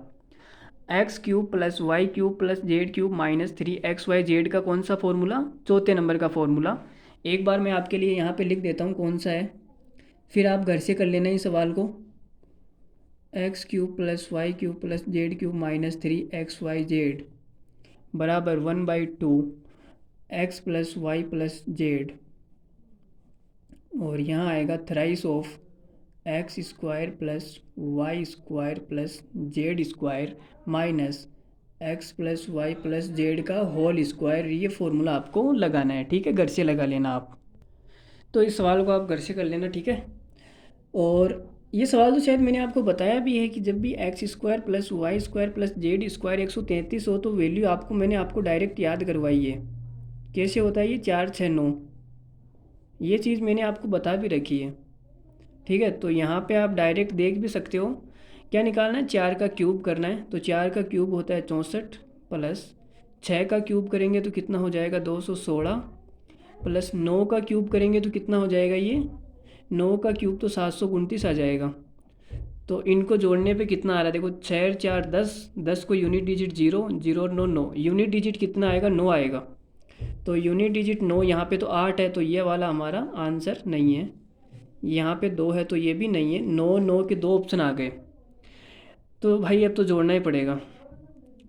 x cube plus y cube plus z cube minus 3xyz का कौन सा फार्मूला, 4th नंबर का फार्मूला। एक बार मैं आपके लिए यहाँ पे लिख देता हूँ कौन सा है, फिर आप घर से कर लेना इस सवाल को। X cube plus y cube plus z cube minus 3xyz बराबर 1/2 x plus y plus z, और यहाँ आएगा thrice of x square plus y square plus z square minus x plus y plus z का whole square. ये formula आपको लगाना है, ठीक है, घर से लगा लेना आप। तो इस सवाल को आप घर से कर लेना, ठीक है। और ये सवाल तो शायद मैंने आपको बताया भी है कि जब भी x square plus y square plus z square 133 हो तो वैल्यू मैंने आपको डायरेक्ट याद करवाई है। कैसे होता है ये, 4 6 9, ये चीज़ मैंने आपको बता भी रखी है, ठीक है। तो यहाँ पे आप डायरेक्ट देख भी सकते हो। क्या निकालना है, 4 का क्यूब करना है, तो 4 का क्यूब होता है 64 प्लस 6 का क्यूब करेंगे तो कितना हो जाएगा 216 प्लस 9 का क्यूब करेंगे तो कितना हो जाएगा, ये 9 का क्यूब तो 729 आ जाएगा। तो इनको जोड़ने पे कितना आ रहा है, देखो 6 4 10, 10 को यूनिट डिजिट 0 0 और 9 9, यूनिट डिजिट कितना आएगा 9 आएगा। तो यूनिट डिजिट 9, यहाँ पे तो 8 है तो ये वाला हमारा आंसर नहीं है। यहाँ पे 2 है तो ये भी नहीं है। 9 9 के 2 ऑप्शन आ गए, तो भाई अब तो जोड़ना ही पड़ेगा।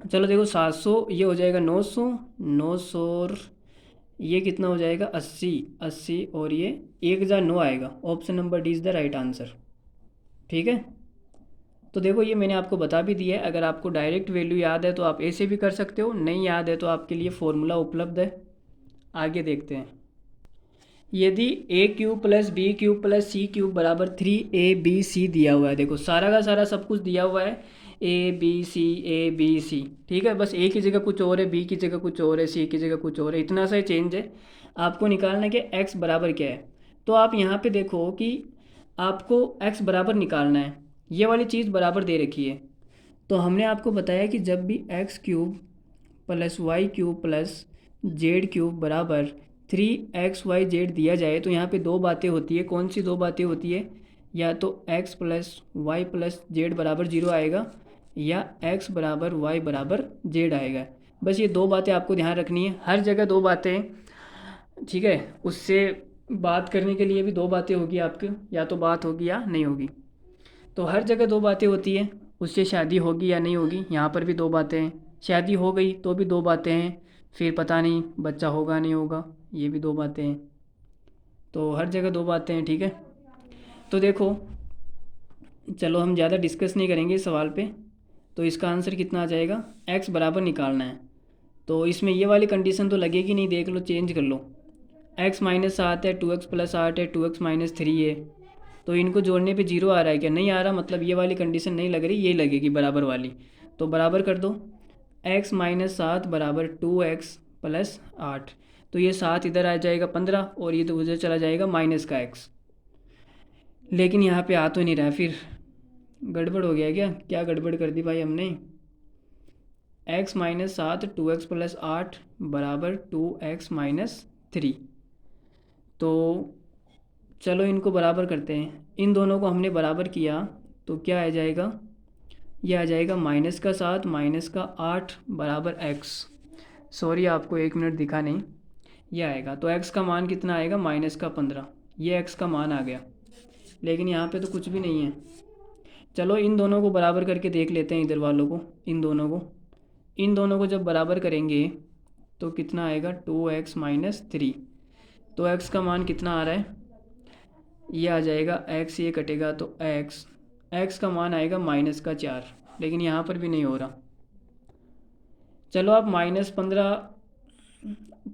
चलो देखो 700 ये हो जाएगा 900 900 और ये कितना हो जाएगा 80 80, और ये 1009 आएगा। Option number D is the right answer, ठीक है। तो देखो ये मैंने आपको बता भी दिया है, अगर आपको डायरेक्ट वैल्यू याद है तो आप ऐसे भी कर सकते हो, नहीं याद है तो आपके लिए फॉर्मूला उपलब्ध है। आगे देखते हैं। यदि a cube plus b cube plus c cube बराबर 3abc दिया हुआ है, देखो सारा का सारा सब कुछ दिया हुआ है, ABC, ठीक है। बस ए की जगह कुछ और है, बी की जगह कुछ और है, सी की जगह कुछ और है, इतना सा चेंज है। आपको निकालना है कि एक्स बराबर क्या है। तो आप यहाँ पे देखो कि आपको एक्स बराबर निकालना है, ये वाली चीज़ बराबर दे रखी है। तो हमने आपको बताया कि जब भी x cube plus y cube plus z cube बराबर 3xyz दिया जाए तो यहाँ पे 2 बातें होती है। कौन सी 2 बातें होती है, या तो x plus y plus z बराबर 0 आएगा, या x बराबर वाई बराबर जेड आएगा। बस ये 2 बातें आपको ध्यान रखनी है, हर जगह 2 बातें, ठीक है। उससे बात करने के लिए भी 2 बातें होगी आपकी, या तो बात होगी या नहीं होगी। तो हर जगह 2 बातें होती है, उससे शादी होगी या नहीं होगी, यहाँ पर भी 2 बातें हैं। शादी हो गई तो भी 2 बातें हैं, फिर पता नहीं बच्चा होगा नहीं होगा, ये भी 2 बातें हैं। तो हर जगह 2 बातें हैं, ठीक है। तो देखो चलो हम ज़्यादा डिस्कस नहीं करेंगे इस सवाल पे। तो इसका आंसर कितना आ जाएगा, एक्स बराबर निकालना है। तो इसमें ये वाली कंडीशन तो लगेगी नहीं, देख लो चेंज कर लो। एक्स माइनस 7 है, 2x प्लस 8 है, 2x माइनस 3 है, तो इनको जोड़ने पे 0 आ रहा है क्या, नहीं आ रहा, मतलब ये वाली कंडीशन नहीं लग रही, ये लगेगी बराबर वाली। तो बराबर कर दो, x माइनस 7 बराबर 2x प्लस 8, तो ये 7 इधर आ जाएगा 15, और ये तो उधर चला जाएगा माइनस का x। लेकिन यहाँ पे आ तो नहीं रहा, फिर गड़बड़ हो गया क्या, क्या गड़बड़ कर दी भाई हमने। x माइनस 7 2x प्लस 8 बराबर 2x माइनस 3। तो चलो इनको बराबर करते हैं, इन दोनों को हमने बराबर किया तो क्या आ जाएगा, ये आ जाएगा -7 -8 बराबर x। सॉरी आपको 1 मिनट दिखा नहीं, ये आएगा। तो x का मान कितना आएगा -15। ये x का मान आ गया, लेकिन यहाँ पे तो कुछ भी नहीं है। चलो इन दोनों को बराबर करके देख लेते हैं, इधर वालों को, इन दोनों को जब बराबर करेंगे तो कितना आएगा 2x - 3। तो x का मान कितना आ रहा है, ये आ जाएगा x, ये कटेगा तो x का मान आएगा -4, लेकिन यहाँ पर भी नहीं हो रहा। चलो आप -15,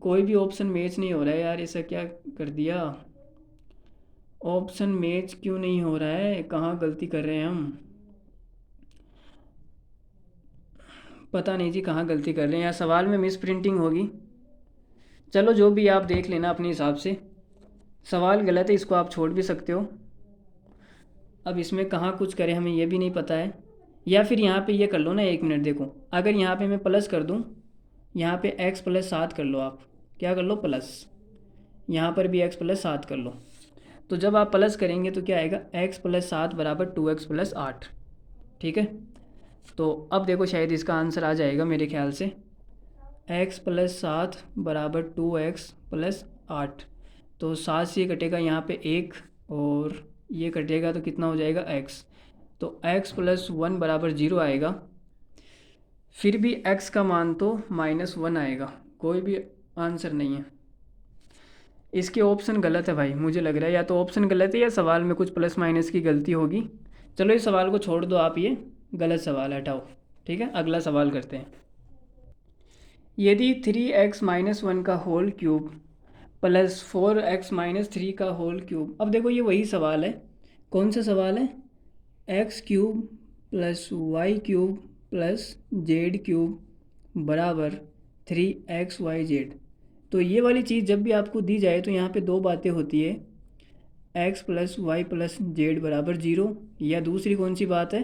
कोई भी ऑप्शन मैच नहीं हो रहा है यार, ऐसा क्या कर दिया, ऑप्शन मैच क्यों नहीं हो रहा है, कहाँ गलती कर रहे हैं हम, पता नहीं जी कहाँ गलती कर रहे हैं, या सवाल में मिस प्रिंटिंग होगी। चलो जो भी आप देख लेना अपने हिसाब से, सवाल गलत है, इसको आप छोड़ भी सकते हो। अब इसमें कहाँ कुछ करें हमें ये भी नहीं पता है, या फिर यहाँ पे ये कर लो ना, 1 मिनट देखो, अगर यहाँ पे मैं प्लस कर दूँ, यहाँ पे x + 7 कर लो, आप क्या कर लो प्लस, यहाँ पर भी x + 7 कर लो। तो जब आप प्लस करेंगे तो क्या आएगा, x + 7 बराबर 2x + 8। ठीक है, तो अब देखो शायद इसका आंसर आ जाएगा मेरे ख्याल से, x + 7 बराबर 2x + 8। तो 7 से ये कटेगा यहाँ पे 1, और ये कटेगा तो कितना हो जाएगा x। तो x + 1 बराबर 0 आएगा। फिर भी x का मान तो -1 आएगा, कोई भी आंसर नहीं है। इसके ऑप्शन गलत है भाई, मुझे लग रहा है या तो ऑप्शन गलत है या सवाल में कुछ प्लस माइनस की गलती होगी। चलो इस सवाल को छोड़ दो आप, ये गलत सवाल है, हटाओ। ठीक है, अगला सवाल करते हैं। यदि 3x - 1 का होल क्यूब प्लस 4x - 3 का होल क्यूब, अब देखो ये वही सवाल है, कौन सा सवाल है, x³ + y³ + z³ बराबर 3xyz। तो ये वाली चीज़ जब भी आपको दी जाए तो यहाँ पे दो बातें होती है, x + y + z बराबर 0, या दूसरी कौन सी बात है,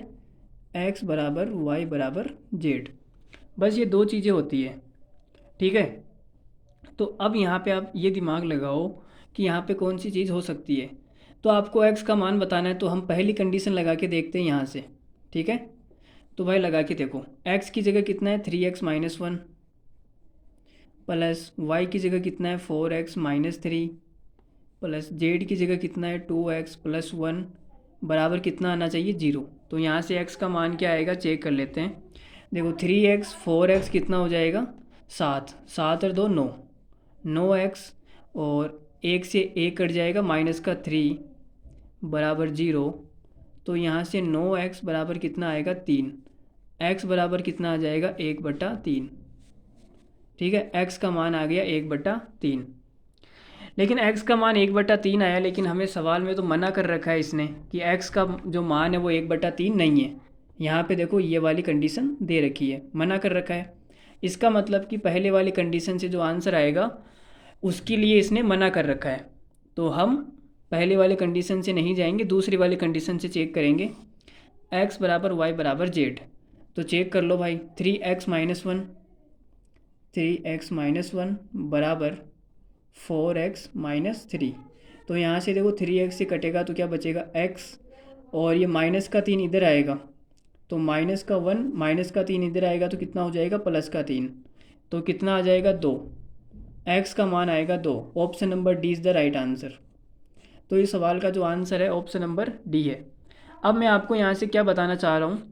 x बराबर y बराबर z। बस ये दो चीज़ें होती है। ठीक है, तो अब यहाँ पे आप ये दिमाग लगाओ कि यहाँ पे कौन सी चीज़ हो सकती है। तो आपको x का मान बताना है, तो हम पहली कंडीशन लगा के देखते हैं यहाँ से। ठीक है, तो भाई लगा के देखो, x की जगह कितना है 3x - 1 प्लस y की जगह कितना है 4x - 3 प्लस z की जगह कितना है 2x + 1 बराबर कितना आना चाहिए 0। तो यहाँ से x का मान क्या आएगा चेक कर लेते हैं। देखो 3x 4x कितना हो जाएगा 7, 7 और 2 9, 9x, और 1 से 1 कट जाएगा -3 बराबर 0। तो यहाँ से 9x बराबर कितना आएगा 3, x बराबर कितना आ जाएगा 1/3। ठीक है, x का मान आ गया 1/3। लेकिन x का मान 1/3 आया, लेकिन हमें सवाल में तो मना कर रखा है इसने कि x का जो मान है वो 1/3 नहीं है। यहाँ पे देखो ये वाली कंडीशन दे रखी है, मना कर रखा है। इसका मतलब कि पहले वाली कंडीशन से जो आंसर आएगा उसके लिए इसने मना कर रखा है। तो हम पहले वाले कंडीशन से नहीं जाएंगे, दूसरी वाली कंडीशन से चेक करेंगे, x बराबर y बराबर z। तो चेक कर लो भाई, 3x - 1 बराबर 4x - 3। तो यहाँ से देखो 3x से कटेगा तो क्या बचेगा x, और ये -3 इधर आएगा, तो -1 -3 इधर आएगा तो कितना हो जाएगा +3, तो कितना आ जाएगा 2, x का मान आएगा 2। Option number D is the right answer. तो इस सवाल का जो आंसर है ऑप्शन नंबर डी है। अब मैं आपको यहाँ से क्या बताना चाह रहा हूँ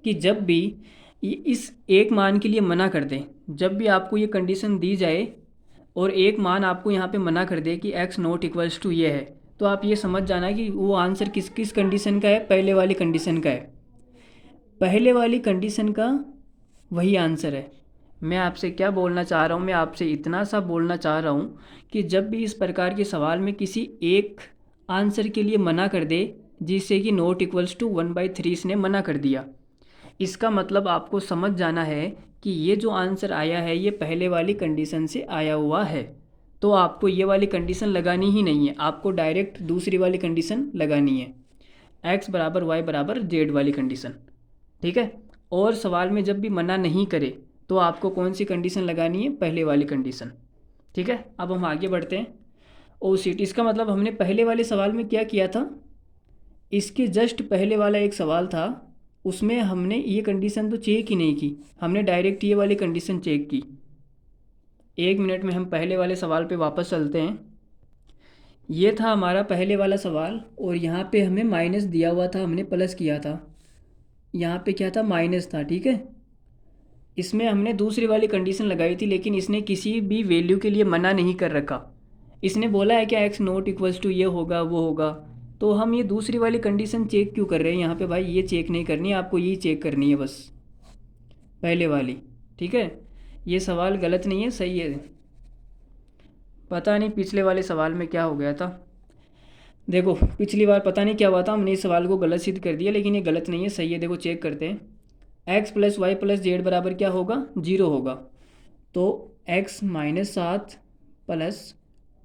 कि जब भी इस एक मान के लिए मना कर दें, जब भी आपको ये कंडीशन दी जाए और एक मान आपको यहाँ पे मना कर दे कि x ≠ ये है, तो आप ये समझ जाना कि वो आंसर किस किस कंडीशन का है, पहले वाली कंडीशन का है, पहले वाली कंडीशन का वही आंसर है। मैं आपसे क्या बोलना चाह रहा हूँ, मैं आपसे इतना सा बोलना चाह रहा हूँ कि जब भी इस प्रकार के सवाल में किसी एक आंसर के लिए मना कर दे, जिससे कि ≠ 1/3 इसने मना कर दिया, इसका मतलब आपको समझ जाना है कि ये जो आंसर आया है ये पहले वाली कंडीशन से आया हुआ है। तो आपको ये वाली कंडीशन लगानी ही नहीं है, आपको डायरेक्ट दूसरी वाली कंडीशन लगानी है, x बराबर y बराबर z वाली कंडीशन। ठीक है, और सवाल में जब भी मना नहीं करे तो आपको कौन सी कंडीशन लगानी है, पहले वाली कंडीशन। ठीक है, अब हम आगे बढ़ते हैं। OCT, इसका मतलब हमने पहले वाले सवाल में क्या किया था, इसके जस्ट पहले वाला एक सवाल था उसमें हमने ये कंडीशन तो चेक ही नहीं की, हमने डायरेक्ट ये वाली कंडीशन चेक की। 1 मिनट में हम पहले वाले सवाल पे वापस चलते हैं। ये था हमारा पहले वाला सवाल और यहाँ पे हमें माइनस दिया हुआ था, हमने प्लस किया था। यहाँ पे क्या था, माइनस था, ठीक है। इसमें हमने दूसरी वाली कंडीशन लगाई थी, लेकिन इसने किसी भी वैल्यू के लिए मना नहीं कर रखा। इसने बोला है कि एक्स नॉट इक्वल्स टू ये होगा वो होगा, तो हम ये दूसरी वाली कंडीशन चेक क्यों कर रहे हैं यहाँ पे भाई? ये चेक नहीं करनी है आपको, ये चेक करनी है बस, पहले वाली, ठीक है। ये सवाल गलत नहीं है, सही है। पता नहीं पिछले वाले सवाल में क्या हो गया था। देखो पिछली बार पता नहीं क्या हुआ था, हमने इस सवाल को गलत सिद्ध कर दिया, लेकिन ये गलत नहीं है, सही है। देखो चेक करते हैं। X plus y plus z बराबर क्या होगा? 0 होगा। तो x -7 plus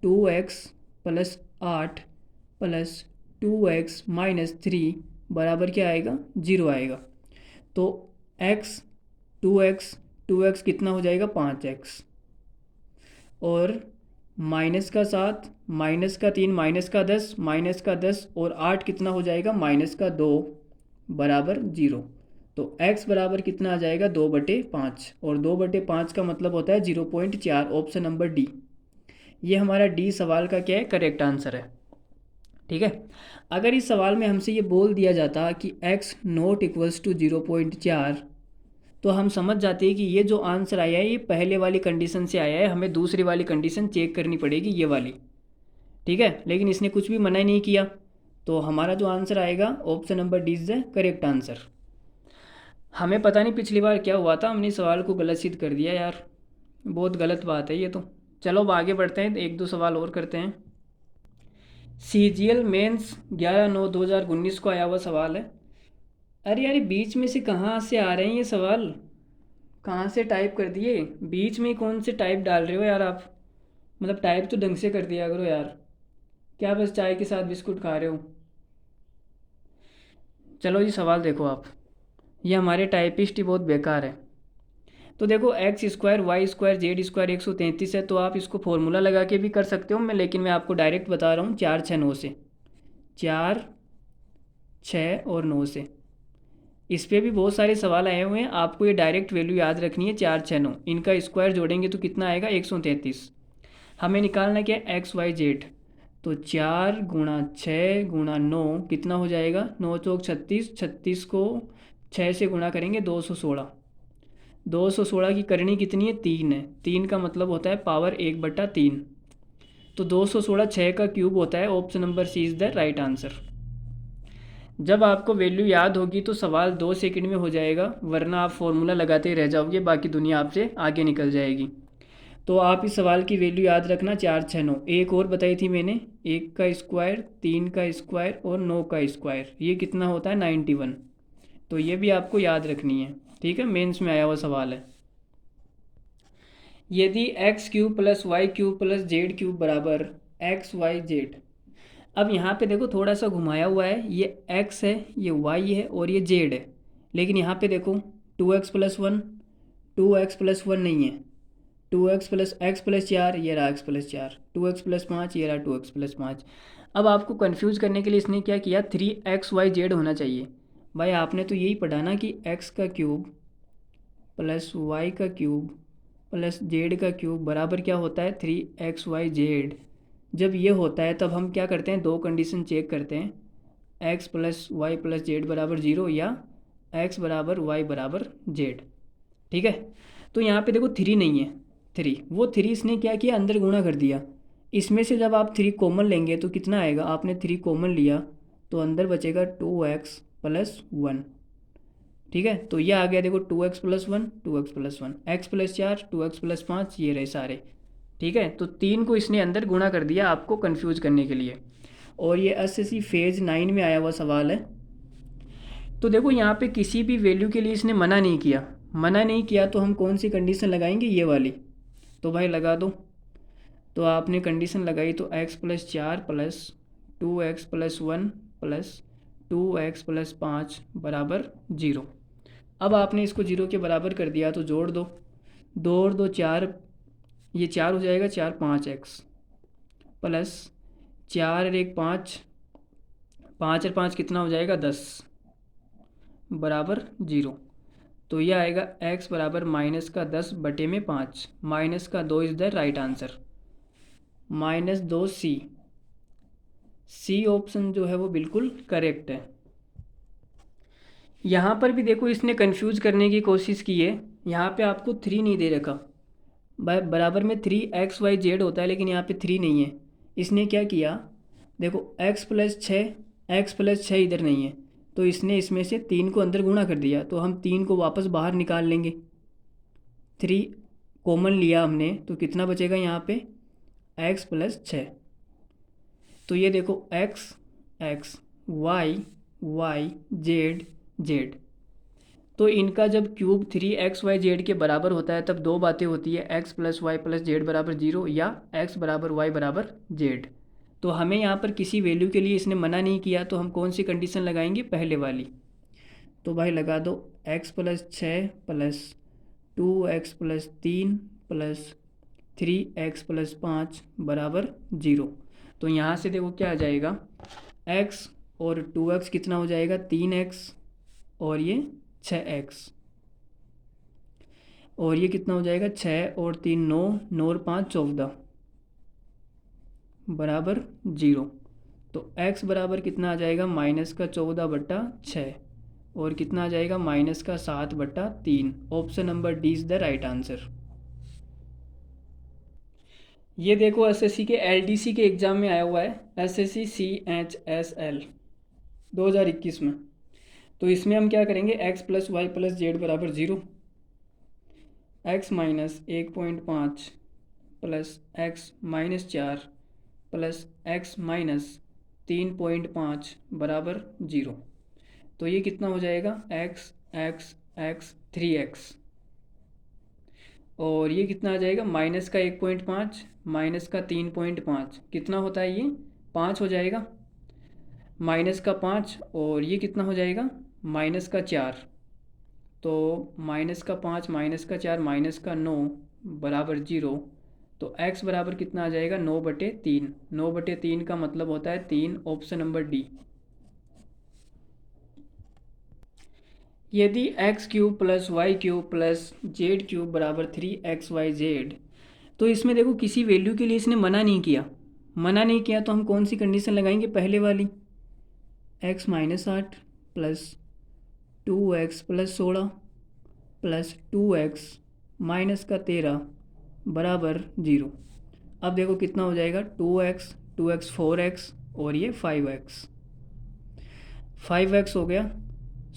2x plus 8 plus 2x -3 बराबर क्या आएगा? 0 आएगा। तो x 2x कितना हो जाएगा? 5x, और -7 -3 -10 और 8 कितना हो जाएगा? -2 बराबर 0। तो x बराबर कितना आ जाएगा? 2/5, और 2/5 का मतलब होता है 0.4। ऑप्शन नंबर डी, ये हमारा डी सवाल का क्या है? करेक्ट आंसर है, ठीक है। अगर इस सवाल में हमसे ये बोल दिया जाता कि x नॉट इक्वल्स टू 0.4, तो हम समझ जाते हैं कि ये जो आंसर आया है ये पहले वाली कंडीशन से आया है, हमें दूसरी वाली कंडीशन चेक करनी पड़ेगी, ये वाली, ठीक है। लेकिन इसने कुछ भी मना ही नहीं किया, तो हमारा जो आंसर आएगा option number D is the correct answer. हमें पता नहीं पिछली बार क्या हुआ था, हमने सवाल को गलत सिद्ध कर दिया यार, बहुत गलत बात है ये तो। चलो अब आगे बढ़ते हैं, 1-2 सवाल और करते हैं। CGL मेंस 11/9/2019 को आया हुआ सवाल है। अरे यार बीच में से कहाँ से आ रहे हैं ये सवाल? कहाँ से टाइप कर दिए? बीच में कौन से टाइप डाल रहे हो यार आप? मतलब टाइप तो ढंग से कर दिया करो यार, क्या बस चाय के साथ बिस्कुट खा रहे हो? चलो जी सवाल देखो आप, ये हमारे टाइपिस्ट ही बहुत बेकार है। तो देखो x² y² z² 133 है, तो आप इसको फॉर्मूला लगा के भी कर सकते हो, लेकिन मैं आपको डायरेक्ट बता रहा हूँ 4 6 9 से, 4 6 और 9 से। इस पर भी बहुत सारे सवाल आए हुए हैं, आपको ये डायरेक्ट वैल्यू याद रखनी है, 4 6 9, इनका स्क्वायर जोड़ेंगे तो कितना आएगा? 133। हमें निकालना क्या है? x y z। तो 4 गुणा 6 गुणा 9 कितना हो जाएगा? 9 चौक 36, 36 को 6 से गुणा करेंगे 216। 216 की करनी कितनी है? 3 है, 3 का मतलब होता है पावर 1/3। तो 216 6 का क्यूब होता है। Option number C is the right answer. जब आपको वैल्यू याद होगी तो सवाल 2 सेकंड में हो जाएगा, वरना आप फॉर्मूला लगाते रह जाओगे, बाकी दुनिया आपसे आगे निकल जाएगी। तो आप इस सवाल की वैल्यू याद रखना, 4 6 9। एक और बताई थी मैंने, 1 का स्क्वायर, 3 का स्क्वायर और 9 का स्क्वायर, ये कितना होता है? 91। तो ये भी आपको याद रखनी है, ठीक है, मेंस में आया हुआ सवाल है। यदि x³ + y³ + z³ बराबर xyz। अब यहाँ पे देखो थोड़ा सा घुमाया हुआ है, ये x है, ये y है और ये z है, लेकिन यहाँ पे देखो 2x + 1, 2x + 1 नहीं है, 2x + x + 4, ये रहा x + 4, 2x + 5, ये रहा 2x + 5। अब आपको कंफ्यूज करने के लिए इसने क्या किया? 3xyz होना चाहिए। भाई आपने तो यही पढ़ा ना कि x का क्यूब प्लस y का क्यूब प्लस z का क्यूब बराबर क्या होता है? 3xyz। जब ये होता है तब हम क्या करते हैं? दो कंडीशन चेक करते हैं, x + y + z बराबर 0 या x बराबर y बराबर z, ठीक है। तो यहाँ पे देखो 3 नहीं है, 3 वो 3 इसने क्या किया? अंदर गुणा कर दिया। इसमें से जब आप 3 कॉमन लेंगे तो कितना आएगा? आपने 3 कॉमन लिया तो अंदर बचेगा 2x + 1, ठीक है। तो ये आ गया देखो 2x + 1, 2x + 1, x + 4, 2x + 5, ये रहे सारे, ठीक है। तो 3 को इसने अंदर गुणा कर दिया आपको कंफ्यूज करने के लिए। और ये एसएससी फेज 9 में आया हुआ सवाल है। तो देखो यहाँ पे किसी भी वैल्यू के लिए इसने मना नहीं किया, मना नहीं किया तो हम कौन सी कंडीशन लगाएंगे? ये वाली। तो भाई लगा दो। तो आपने कंडीशन लगाई तो x + 4 + 2x + 1 + 2x + 5 बराबर 0। अब आपने इसको 0 के बराबर कर दिया तो जोड़ दो, 2 और 2 4, ये 4 हो जाएगा, 4 5x प्लस 4 और 1 5, 5 और 5 कितना हो जाएगा? 10 बराबर 0। तो यह आएगा x बराबर -10/5, -2 is the right answer. -2 C option जो है वो बिल्कुल करेक्ट है। यहाँ पर भी देखो इसने कंफ्यूज करने की कोशिश की है। यहाँ पे आपको 3 नहीं दे रखा, बराबर में 3xyz होता है, लेकिन यहाँ पे 3 नहीं है। इसने क्या किया, देखो x+6 इधर नहीं है, तो इसने इसमें से 3 को अंदर गुणा कर दिया, तो हम 3 को वापस बाहर निकाल लेंगे। 3 कॉमन लिया हमने, तो कितना बचेगा यहाँ पे, x+6। तो ये देखो x x y y z z, तो इनका जब क्यूब 3xyz के बराबर होता है तब दो बातें होती है, x+y+z बराबर 0 या x बराबर y बराबर z। तो हमें यहाँ पर किसी वैल्यू के लिए इसने मना नहीं किया, तो हम कौन सी कंडीशन लगाएंगे, पहले वाली। तो भाई लगा दो x+6 plus 2x+3 plus 3x+5 बराबर 0। तो यहाँ से देखो क्या आ जाएगा, x और 2x कितना हो जाएगा, 3x, और ये 6x, और ये कितना हो जाएगा, 6 और 3 9, 9 और 5 14 बराबर 0। तो x बराबर कितना आ जाएगा, -14/6, और कितना आ जाएगा, -7/3। Option number D is the right answer. ये देखो एसएससी के एलडीसी के एग्ज़ाम में आया हुआ है, एसएससी CHSL 2021 में। तो इसमें हम क्या करेंगे, x+y+z बराबर 0, x -1.5 plus x-4 plus x -3.5 बराबर 0। तो ये कितना हो जाएगा, x x x 3x, और ये कितना आ जाएगा, -1.5 -3.5 कितना होता है, ये 5 हो जाएगा, -5, और ये कितना हो जाएगा, -4। तो -5 -4 -9 बराबर 0। तो x बराबर कितना आ जाएगा, 9/3। 9/3 का मतलब होता है 3, ऑप्शन नंबर डी। यदि x³ + y³ + z³ बराबर 3xyz, तो इसमें देखो किसी वैल्यू के लिए इसने मना नहीं किया, तो हम कौन सी कंडीशन लगाएंगे, पहले वाली, x -8 plus 2x + 16 plus 2x -13 बराबर 0। अब देखो कितना हो जाएगा, 2x 4x, और ये 5x हो गया।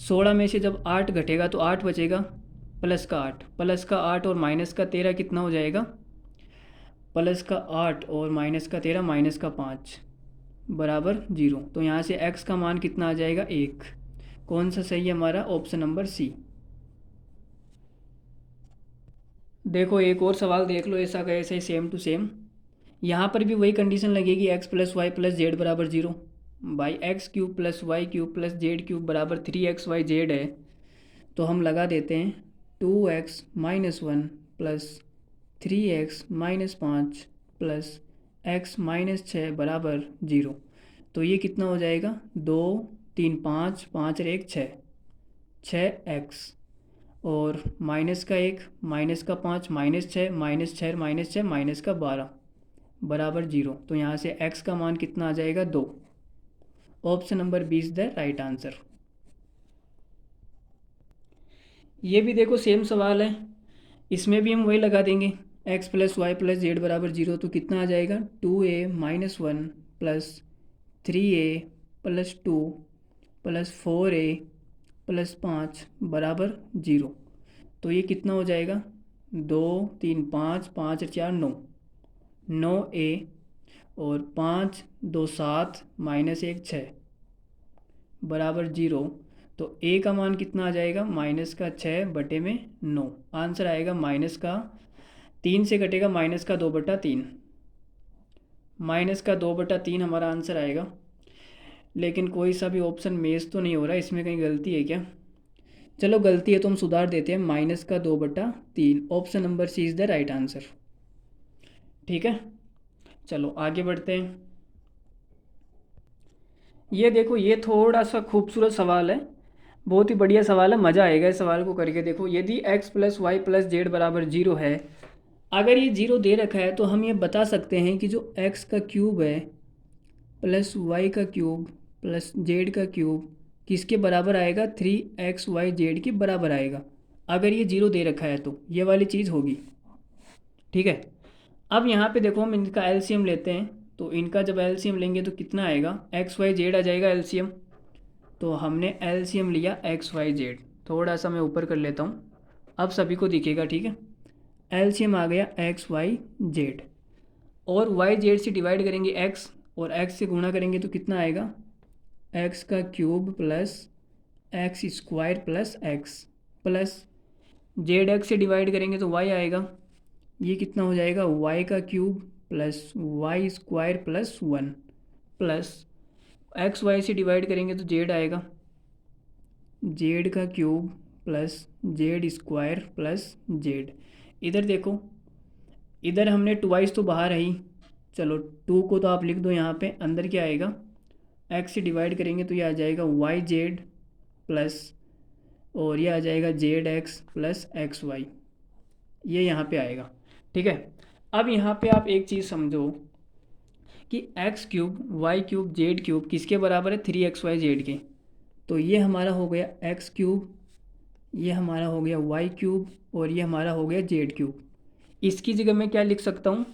16 में से जब 8 घटेगा तो 8 बचेगा, प्लस का 8 और माइनस का 13 कितना हो जाएगा, प्लस का 8 और माइनस का 13 माइनस का 5 बराबर 0। तो यहाँ से x का मान कितना आ जाएगा, 1। कौन सा सही है हमारा, ऑप्शन नंबर सी। देखो एक और सवाल देख लो, ऐसा कैसे सेम टू सेम। यहाँ पर भी वही कंडीशन लगेगी, x+y+z बराबर 0। बाई x³ + y³ + z³ बराबर 3xyz है, तो हम लगा देते हैं 2x - 1 plus 3x - 5 plus x - 6 बराबर 0। तो ये कितना हो जाएगा, 2 3 5 5 और 1 6, 6x, और माइनस का 1 माइनस का 5 -6 -6 -6 -12 बराबर 0। तो यहाँ से x का मान कितना आ जाएगा, 2। Option number B is the right answer. ये भी देखो सेम सवाल है, इसमें भी हम वही लगा देंगे, x+y+z बराबर 0। तो कितना आ जाएगा, 2a - 1 plus 3a plus 2 plus 4a plus 5 बराबर 0। तो ये कितना हो जाएगा, 2 3 5 5 और 4 9, 9a, और 5 2 7 -1 6 बराबर 0। तो a का मान कितना आ जाएगा, -6/9। आंसर आएगा -3 से घटेगा -2/3, -2/3 हमारा आंसर आएगा। लेकिन कोई सा भी ऑप्शन मैच तो नहीं हो रहा, इसमें कहीं गलती है क्या, चलो गलती है तो हम सुधार देते हैं, -2/3। Option number C is the right answer. ठीक है, चलो आगे बढ़ते हैं। ये देखो ये थोड़ा सा खूबसूरत सवाल है, बहुत ही बढ़िया सवाल है, मज़ा आएगा इस सवाल को करके। देखो, यदि x plus y plus z बराबर जीरो है, अगर ये जीरो दे रखा है तो हम ये बता सकते हैं कि जो x का क्यूब है प्लस वाई का क्यूब प्लस जेड का क्यूब किसके बराबर आएगा, 3xy z के बराबर आएगा। अगर ये जीरो दे रखा है तो ये वाली चीज़ होगी। ठीक है, अब यहाँ पे देखो हम इनका एलसीएम लेते हैं, तो इनका जब एलसीएम लेंगे तो कितना आएगा, xy z आ जाएगा एलसीएम। तो हमने एलसीएम लिया xy z, थोड़ा सा मैं ऊपर कर लेता हूँ, अब सभी को दिखेगा। ठीक है, एलसीएम आ गया xy z, और yz से डिवाइड करेंगे x, और x से गुणा करेंगे तो कितना आएगा, x का cube plus x square plus x plus Z से डिवाइड करेंगे तो y आएगा, ये कितना हो जाएगा, y का cube plus y square plus 1 plus x y से डिवाइड करेंगे तो जेड आएगा, जेड का cube plus z square plus z. इधर देखो, इधर हमने ट्वाइस तो बाहर आई, चलो 2 को तो आप लिख दो यहाँ पे, अंदर क्या आएगा, एक्स से डिवाइड करेंगे तो ये आ जाएगा वाई जेड प्लस, और ये आ जाएगा z x plus x y, ये यहाँ पे आएगा। ठीक है, अब यहाँ पे आप एक चीज़ समझो कि x cube y cube z cube किसके बराबर है, 3xy z के। तो ये हमारा हो गया एक्स क्यूब, ये हमारा हो गया वाई क्यूब, और ये हमारा हो गया जेड क्यूब। इसकी जगह मैं क्या लिख सकता हूँ,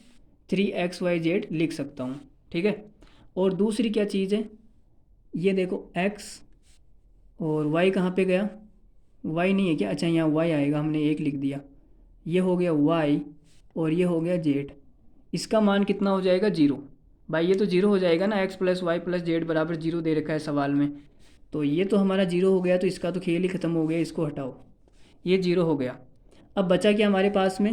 3xy z लिख सकता हूँ। ठीक है, और दूसरी क्या चीज़ है, ये देखो x और y कहाँ पे गया, y नहीं है क्या, अच्छा यहाँ y आएगा, हमने एक लिख दिया, ये हो गया y और ये हो गया z। इसका मान कितना हो जाएगा, जीरो। भाई ये तो जीरो हो जाएगा ना, x plus y plus z बराबर जीरो दे रखा है सवाल में, तो ये तो हमारा जीरो हो गया, तो इसका तो खेल ही ख़त्म हो गया, इसको हटाओ, ये जीरो हो गया। अब बचा क्या हमारे पास में,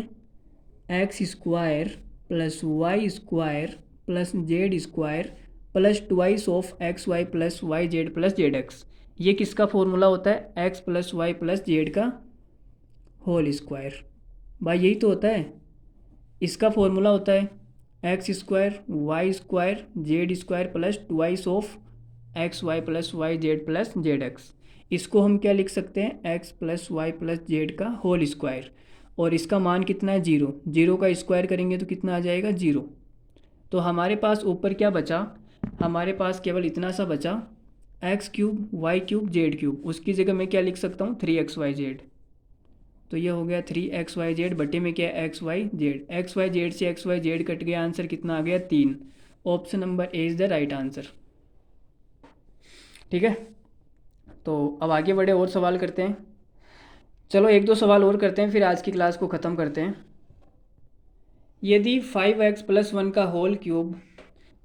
x square plus y square plus z square plus twice of x y plus y z plus z x. ये किसका फॉर्मूला होता है, x plus y plus z का होल स्क्वायर। भाई यही तो होता है, इसका फॉर्मूला होता है x square y square z square plus twice of x y plus y z plus z x. इसको हम क्या लिख सकते हैं, x plus y plus z का होल स्क्वायर, और इसका मान कितना है, जीरो। जीरो का स्क्वायर करेंगे तो कितना आ जाएगा, जीरो। तो हमारे पास ऊपर क्या बचा, हमारे पास केवल इतना सा बचा, x cube y cube z cube. उसकी जगह मैं क्या लिख सकता हूँ, 3xy z। तो ये हो गया 3xy z बटे में क्या है, xy z से xy z कट गया, आंसर कितना आ गया, 3। Option number A is the right answer. ठीक है, तो अब आगे बढ़े और सवाल करते हैं। चलो एक दो सवाल और करते हैं, फिर आज की क्लास को ख़त्म करते हैं। यदि 5x प्लस 1 का whole cube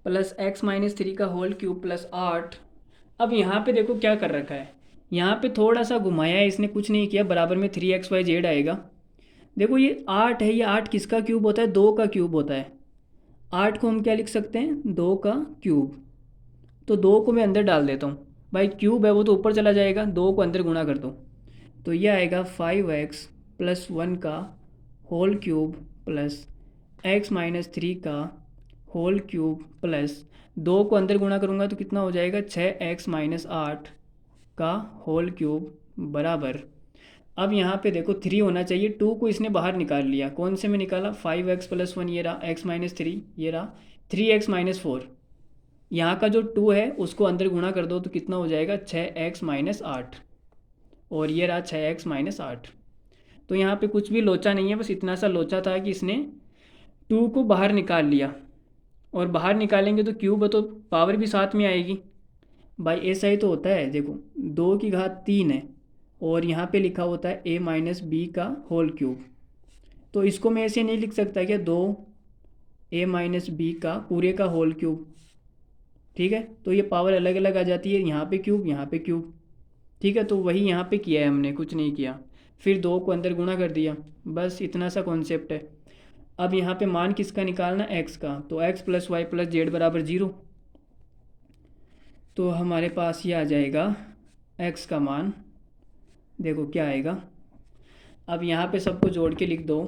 plus x minus 3 का होल क्यूब प्लस 8, अब यहाँ पे देखो क्या कर रखा है, यहाँ पे थोड़ा सा घुमाया है इसने, कुछ नहीं किया, बराबर में 3xy z आएगा। देखो ये 8 है, ये 8 किसका क्यूब होता है, 2 का क्यूब होता है। 8 को हम क्या लिख सकते हैं, 2 का क्यूब। तो 2 को मैं अंदर डाल देता हूँ, भाई क्यूब है वो तो ऊपर चला जाएगा, 2 को अंदर गुणा कर दो, तो ये आएगा 5x प्लस 1 का whole cube plus x minus 3 का होल क्यूब प्लस 2 को अंदर गुणा करूँगा तो कितना हो जाएगा, 6x माइनस 8 का होल क्यूब बराबर। अब यहाँ पे देखो 3 होना चाहिए, 2 को इसने बाहर निकाल लिया, कौन से में निकाला, 5x प्लस 1 ये रहा, x माइनस 3 ये रहा, 3x माइनस 4, यहाँ का जो 2 है उसको अंदर गुणा कर दो तो कितना हो जाएगा, 6x माइनस 8, और ये रहा 6x माइनस 8। तो यहाँ पे कुछ भी लोचा नहीं है, बस इतना सा लोचा था कि इसने 2 को बाहर निकाल लिया, और बाहर निकालेंगे तो क्यूब है तो पावर भी साथ में आएगी। भाई ऐसा ही तो होता है, देखो 2 की घात 3 है, और यहाँ पे लिखा होता है a माइनस बी का होल क्यूब, तो इसको मैं ऐसे नहीं लिख सकता क्या, 2a माइनस बी का पूरे का होल क्यूब। ठीक है, तो ये पावर अलग अलग आ जाती है, यहाँ पे क्यूब यहाँ पे क्यूब। ठीक है, तो वही यहाँ पे किया है हमने, कुछ नहीं किया, फिर 2 को अंदर गुणा कर दिया, बस इतना सा कॉन्सेप्ट है। अब यहाँ पे मान किसका निकालना, x का, तो x plus y plus z बराबर 0, तो हमारे पास ये आ जाएगा x का मान, देखो क्या आएगा। अब यहाँ पे सबको जोड़ के लिख दो,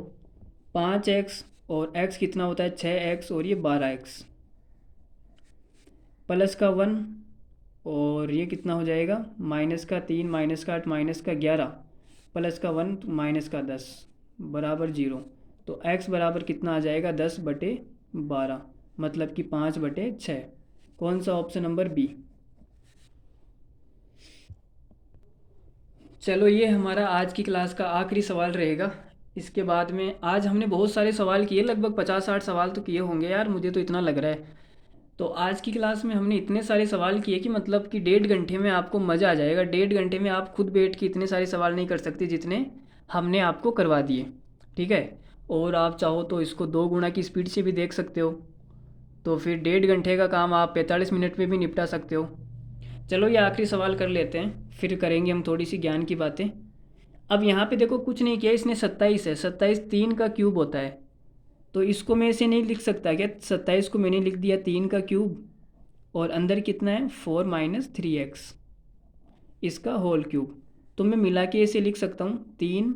5x और x कितना होता है, 6x, और ये 12x प्लस का 1 और ये कितना हो जाएगा, -3 -8 -11 +1 -10 बराबर 0। तो x बराबर कितना आ जाएगा, 10/12, मतलब कि 5/6। कौन सा, ऑप्शन नंबर बी। चलो ये हमारा आज की क्लास का आखिरी सवाल रहेगा। इसके बाद में आज हमने बहुत सारे सवाल किए, लगभग 50-60 सवाल तो किए होंगे यार, मुझे तो इतना लग रहा है। तो आज की क्लास में हमने इतने सारे सवाल किए कि मतलब कि 1.5 घंटे में आपको मज़ा आ जाएगा। 1.5 घंटे में आप खुद बैठ के इतने सारे सवाल नहीं कर सकते जितने हमने आपको करवा दिए, ठीक है। और आप चाहो तो इसको 2 गुना की स्पीड से भी देख सकते हो, तो फिर 1.5 घंटे का काम आप 45 मिनट में भी निपटा सकते हो। चलो ये आखिरी सवाल कर लेते हैं, फिर करेंगे हम थोड़ी सी ज्ञान की बातें। अब यहाँ पे देखो कुछ नहीं किया इसने, 27 है, 27 3 का क्यूब होता है। तो इसको मैं ऐसे नहीं लिख सकता क्या, 27 को मैंने लिख दिया 3 का क्यूब, और अंदर कितना है 4 - 3x इसका होल क्यूब। तो मैं मिला के ऐसे लिख सकता हूँ 3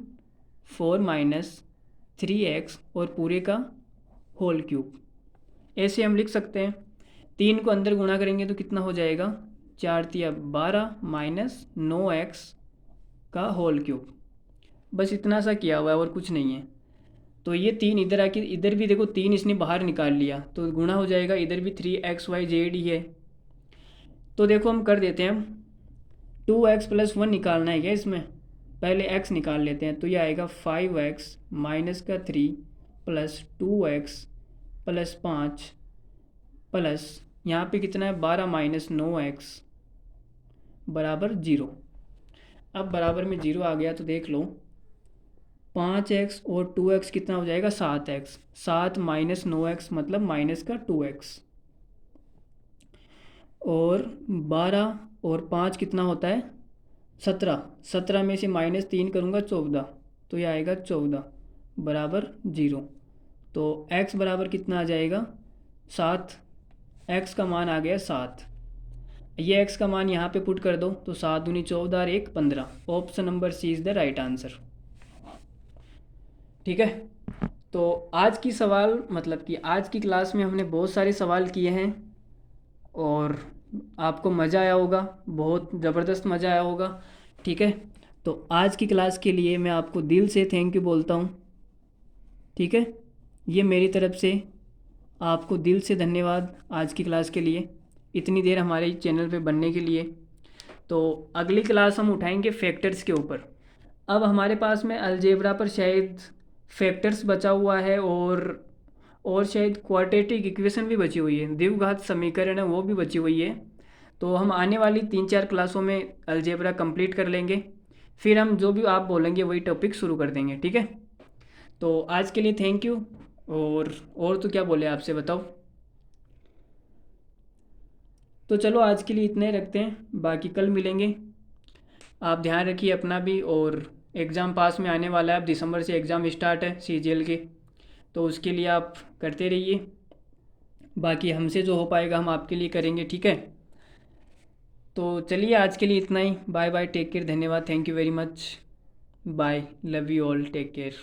4 - 3x और पूरे का होल क्यूब, ऐसे हम लिख सकते हैं। 3 को अंदर गुणा करेंगे तो कितना हो जाएगा, 4 तिया 12 -9x का होल क्यूब। बस इतना सा किया हुआ है और कुछ नहीं है। तो ये 3 इधर आके, इधर भी देखो 3 इसने बाहर निकाल लिया तो गुणा हो जाएगा, इधर भी 3xyz ही है। तो देखो हम कर देते हैं, 2x + 1 निकालना है क्या इसमें, पहले x निकाल लेते हैं। तो ये आएगा 5x - 3 + 2x + 5 प्लस यहाँ पे कितना है 12 - 9x बराबर 0। अब बराबर में 0 आ गया तो देख लो, 5x और 2x कितना हो जाएगा 7x, 7 - 9x मतलब -2x, और 12 और 5 कितना होता है 17, 17 में से -3 करूँगा 14, तो ये आएगा 14 बराबर 0। तो x बराबर कितना आ जाएगा 7, x का मान आ गया 7। ये x का मान यहाँ पे पुट कर दो तो 7 दूनी 14 और 1 15। Option number C is the right answer, ठीक है। तो आज की सवाल मतलब कि आज की क्लास में हमने बहुत सारे सवाल किए हैं और आपको मज़ा आया होगा, बहुत ज़बरदस्त मज़ा आया होगा, ठीक है। तो आज की क्लास के लिए मैं आपको दिल से थैंक यू बोलता हूँ, ठीक है। ये मेरी तरफ से आपको दिल से धन्यवाद आज की क्लास के लिए, इतनी देर हमारे चैनल पे बनने के लिए। तो अगली क्लास हम उठाएंगे फैक्टर्स के ऊपर। अब हमारे पास में अलजेब्रा पर शायद फैक्टर्स बचा हुआ है और शायद क्वाड्रेटिक इक्वेशन भी बची हुई है, द्विघात समीकरण है वो भी बची हुई है। तो हम आने वाली 3-4 क्लासों में अलजेब्रा कंप्लीट कर लेंगे, फिर हम जो भी आप बोलेंगे वही टॉपिक शुरू कर देंगे, ठीक है। तो आज के लिए थैंक यू। और तो क्या बोले आपसे बताओ। तो चलो आज के लिए इतने ही रखते हैं, बाकी कल मिलेंगे। आप ध्यान रखिए अपना भी, और एग्ज़ाम पास में आने वाला है, अब दिसंबर से एग्ज़ाम स्टार्ट है CGL के, तो उसके लिए आप करते रहिए। बाकी हमसे जो हो पाएगा हम आपके लिए करेंगे, ठीक है। तो चलिए आज के लिए इतना ही, बाय बाय, टेक केयर, धन्यवाद, thank you very much, bye, love you all, take care.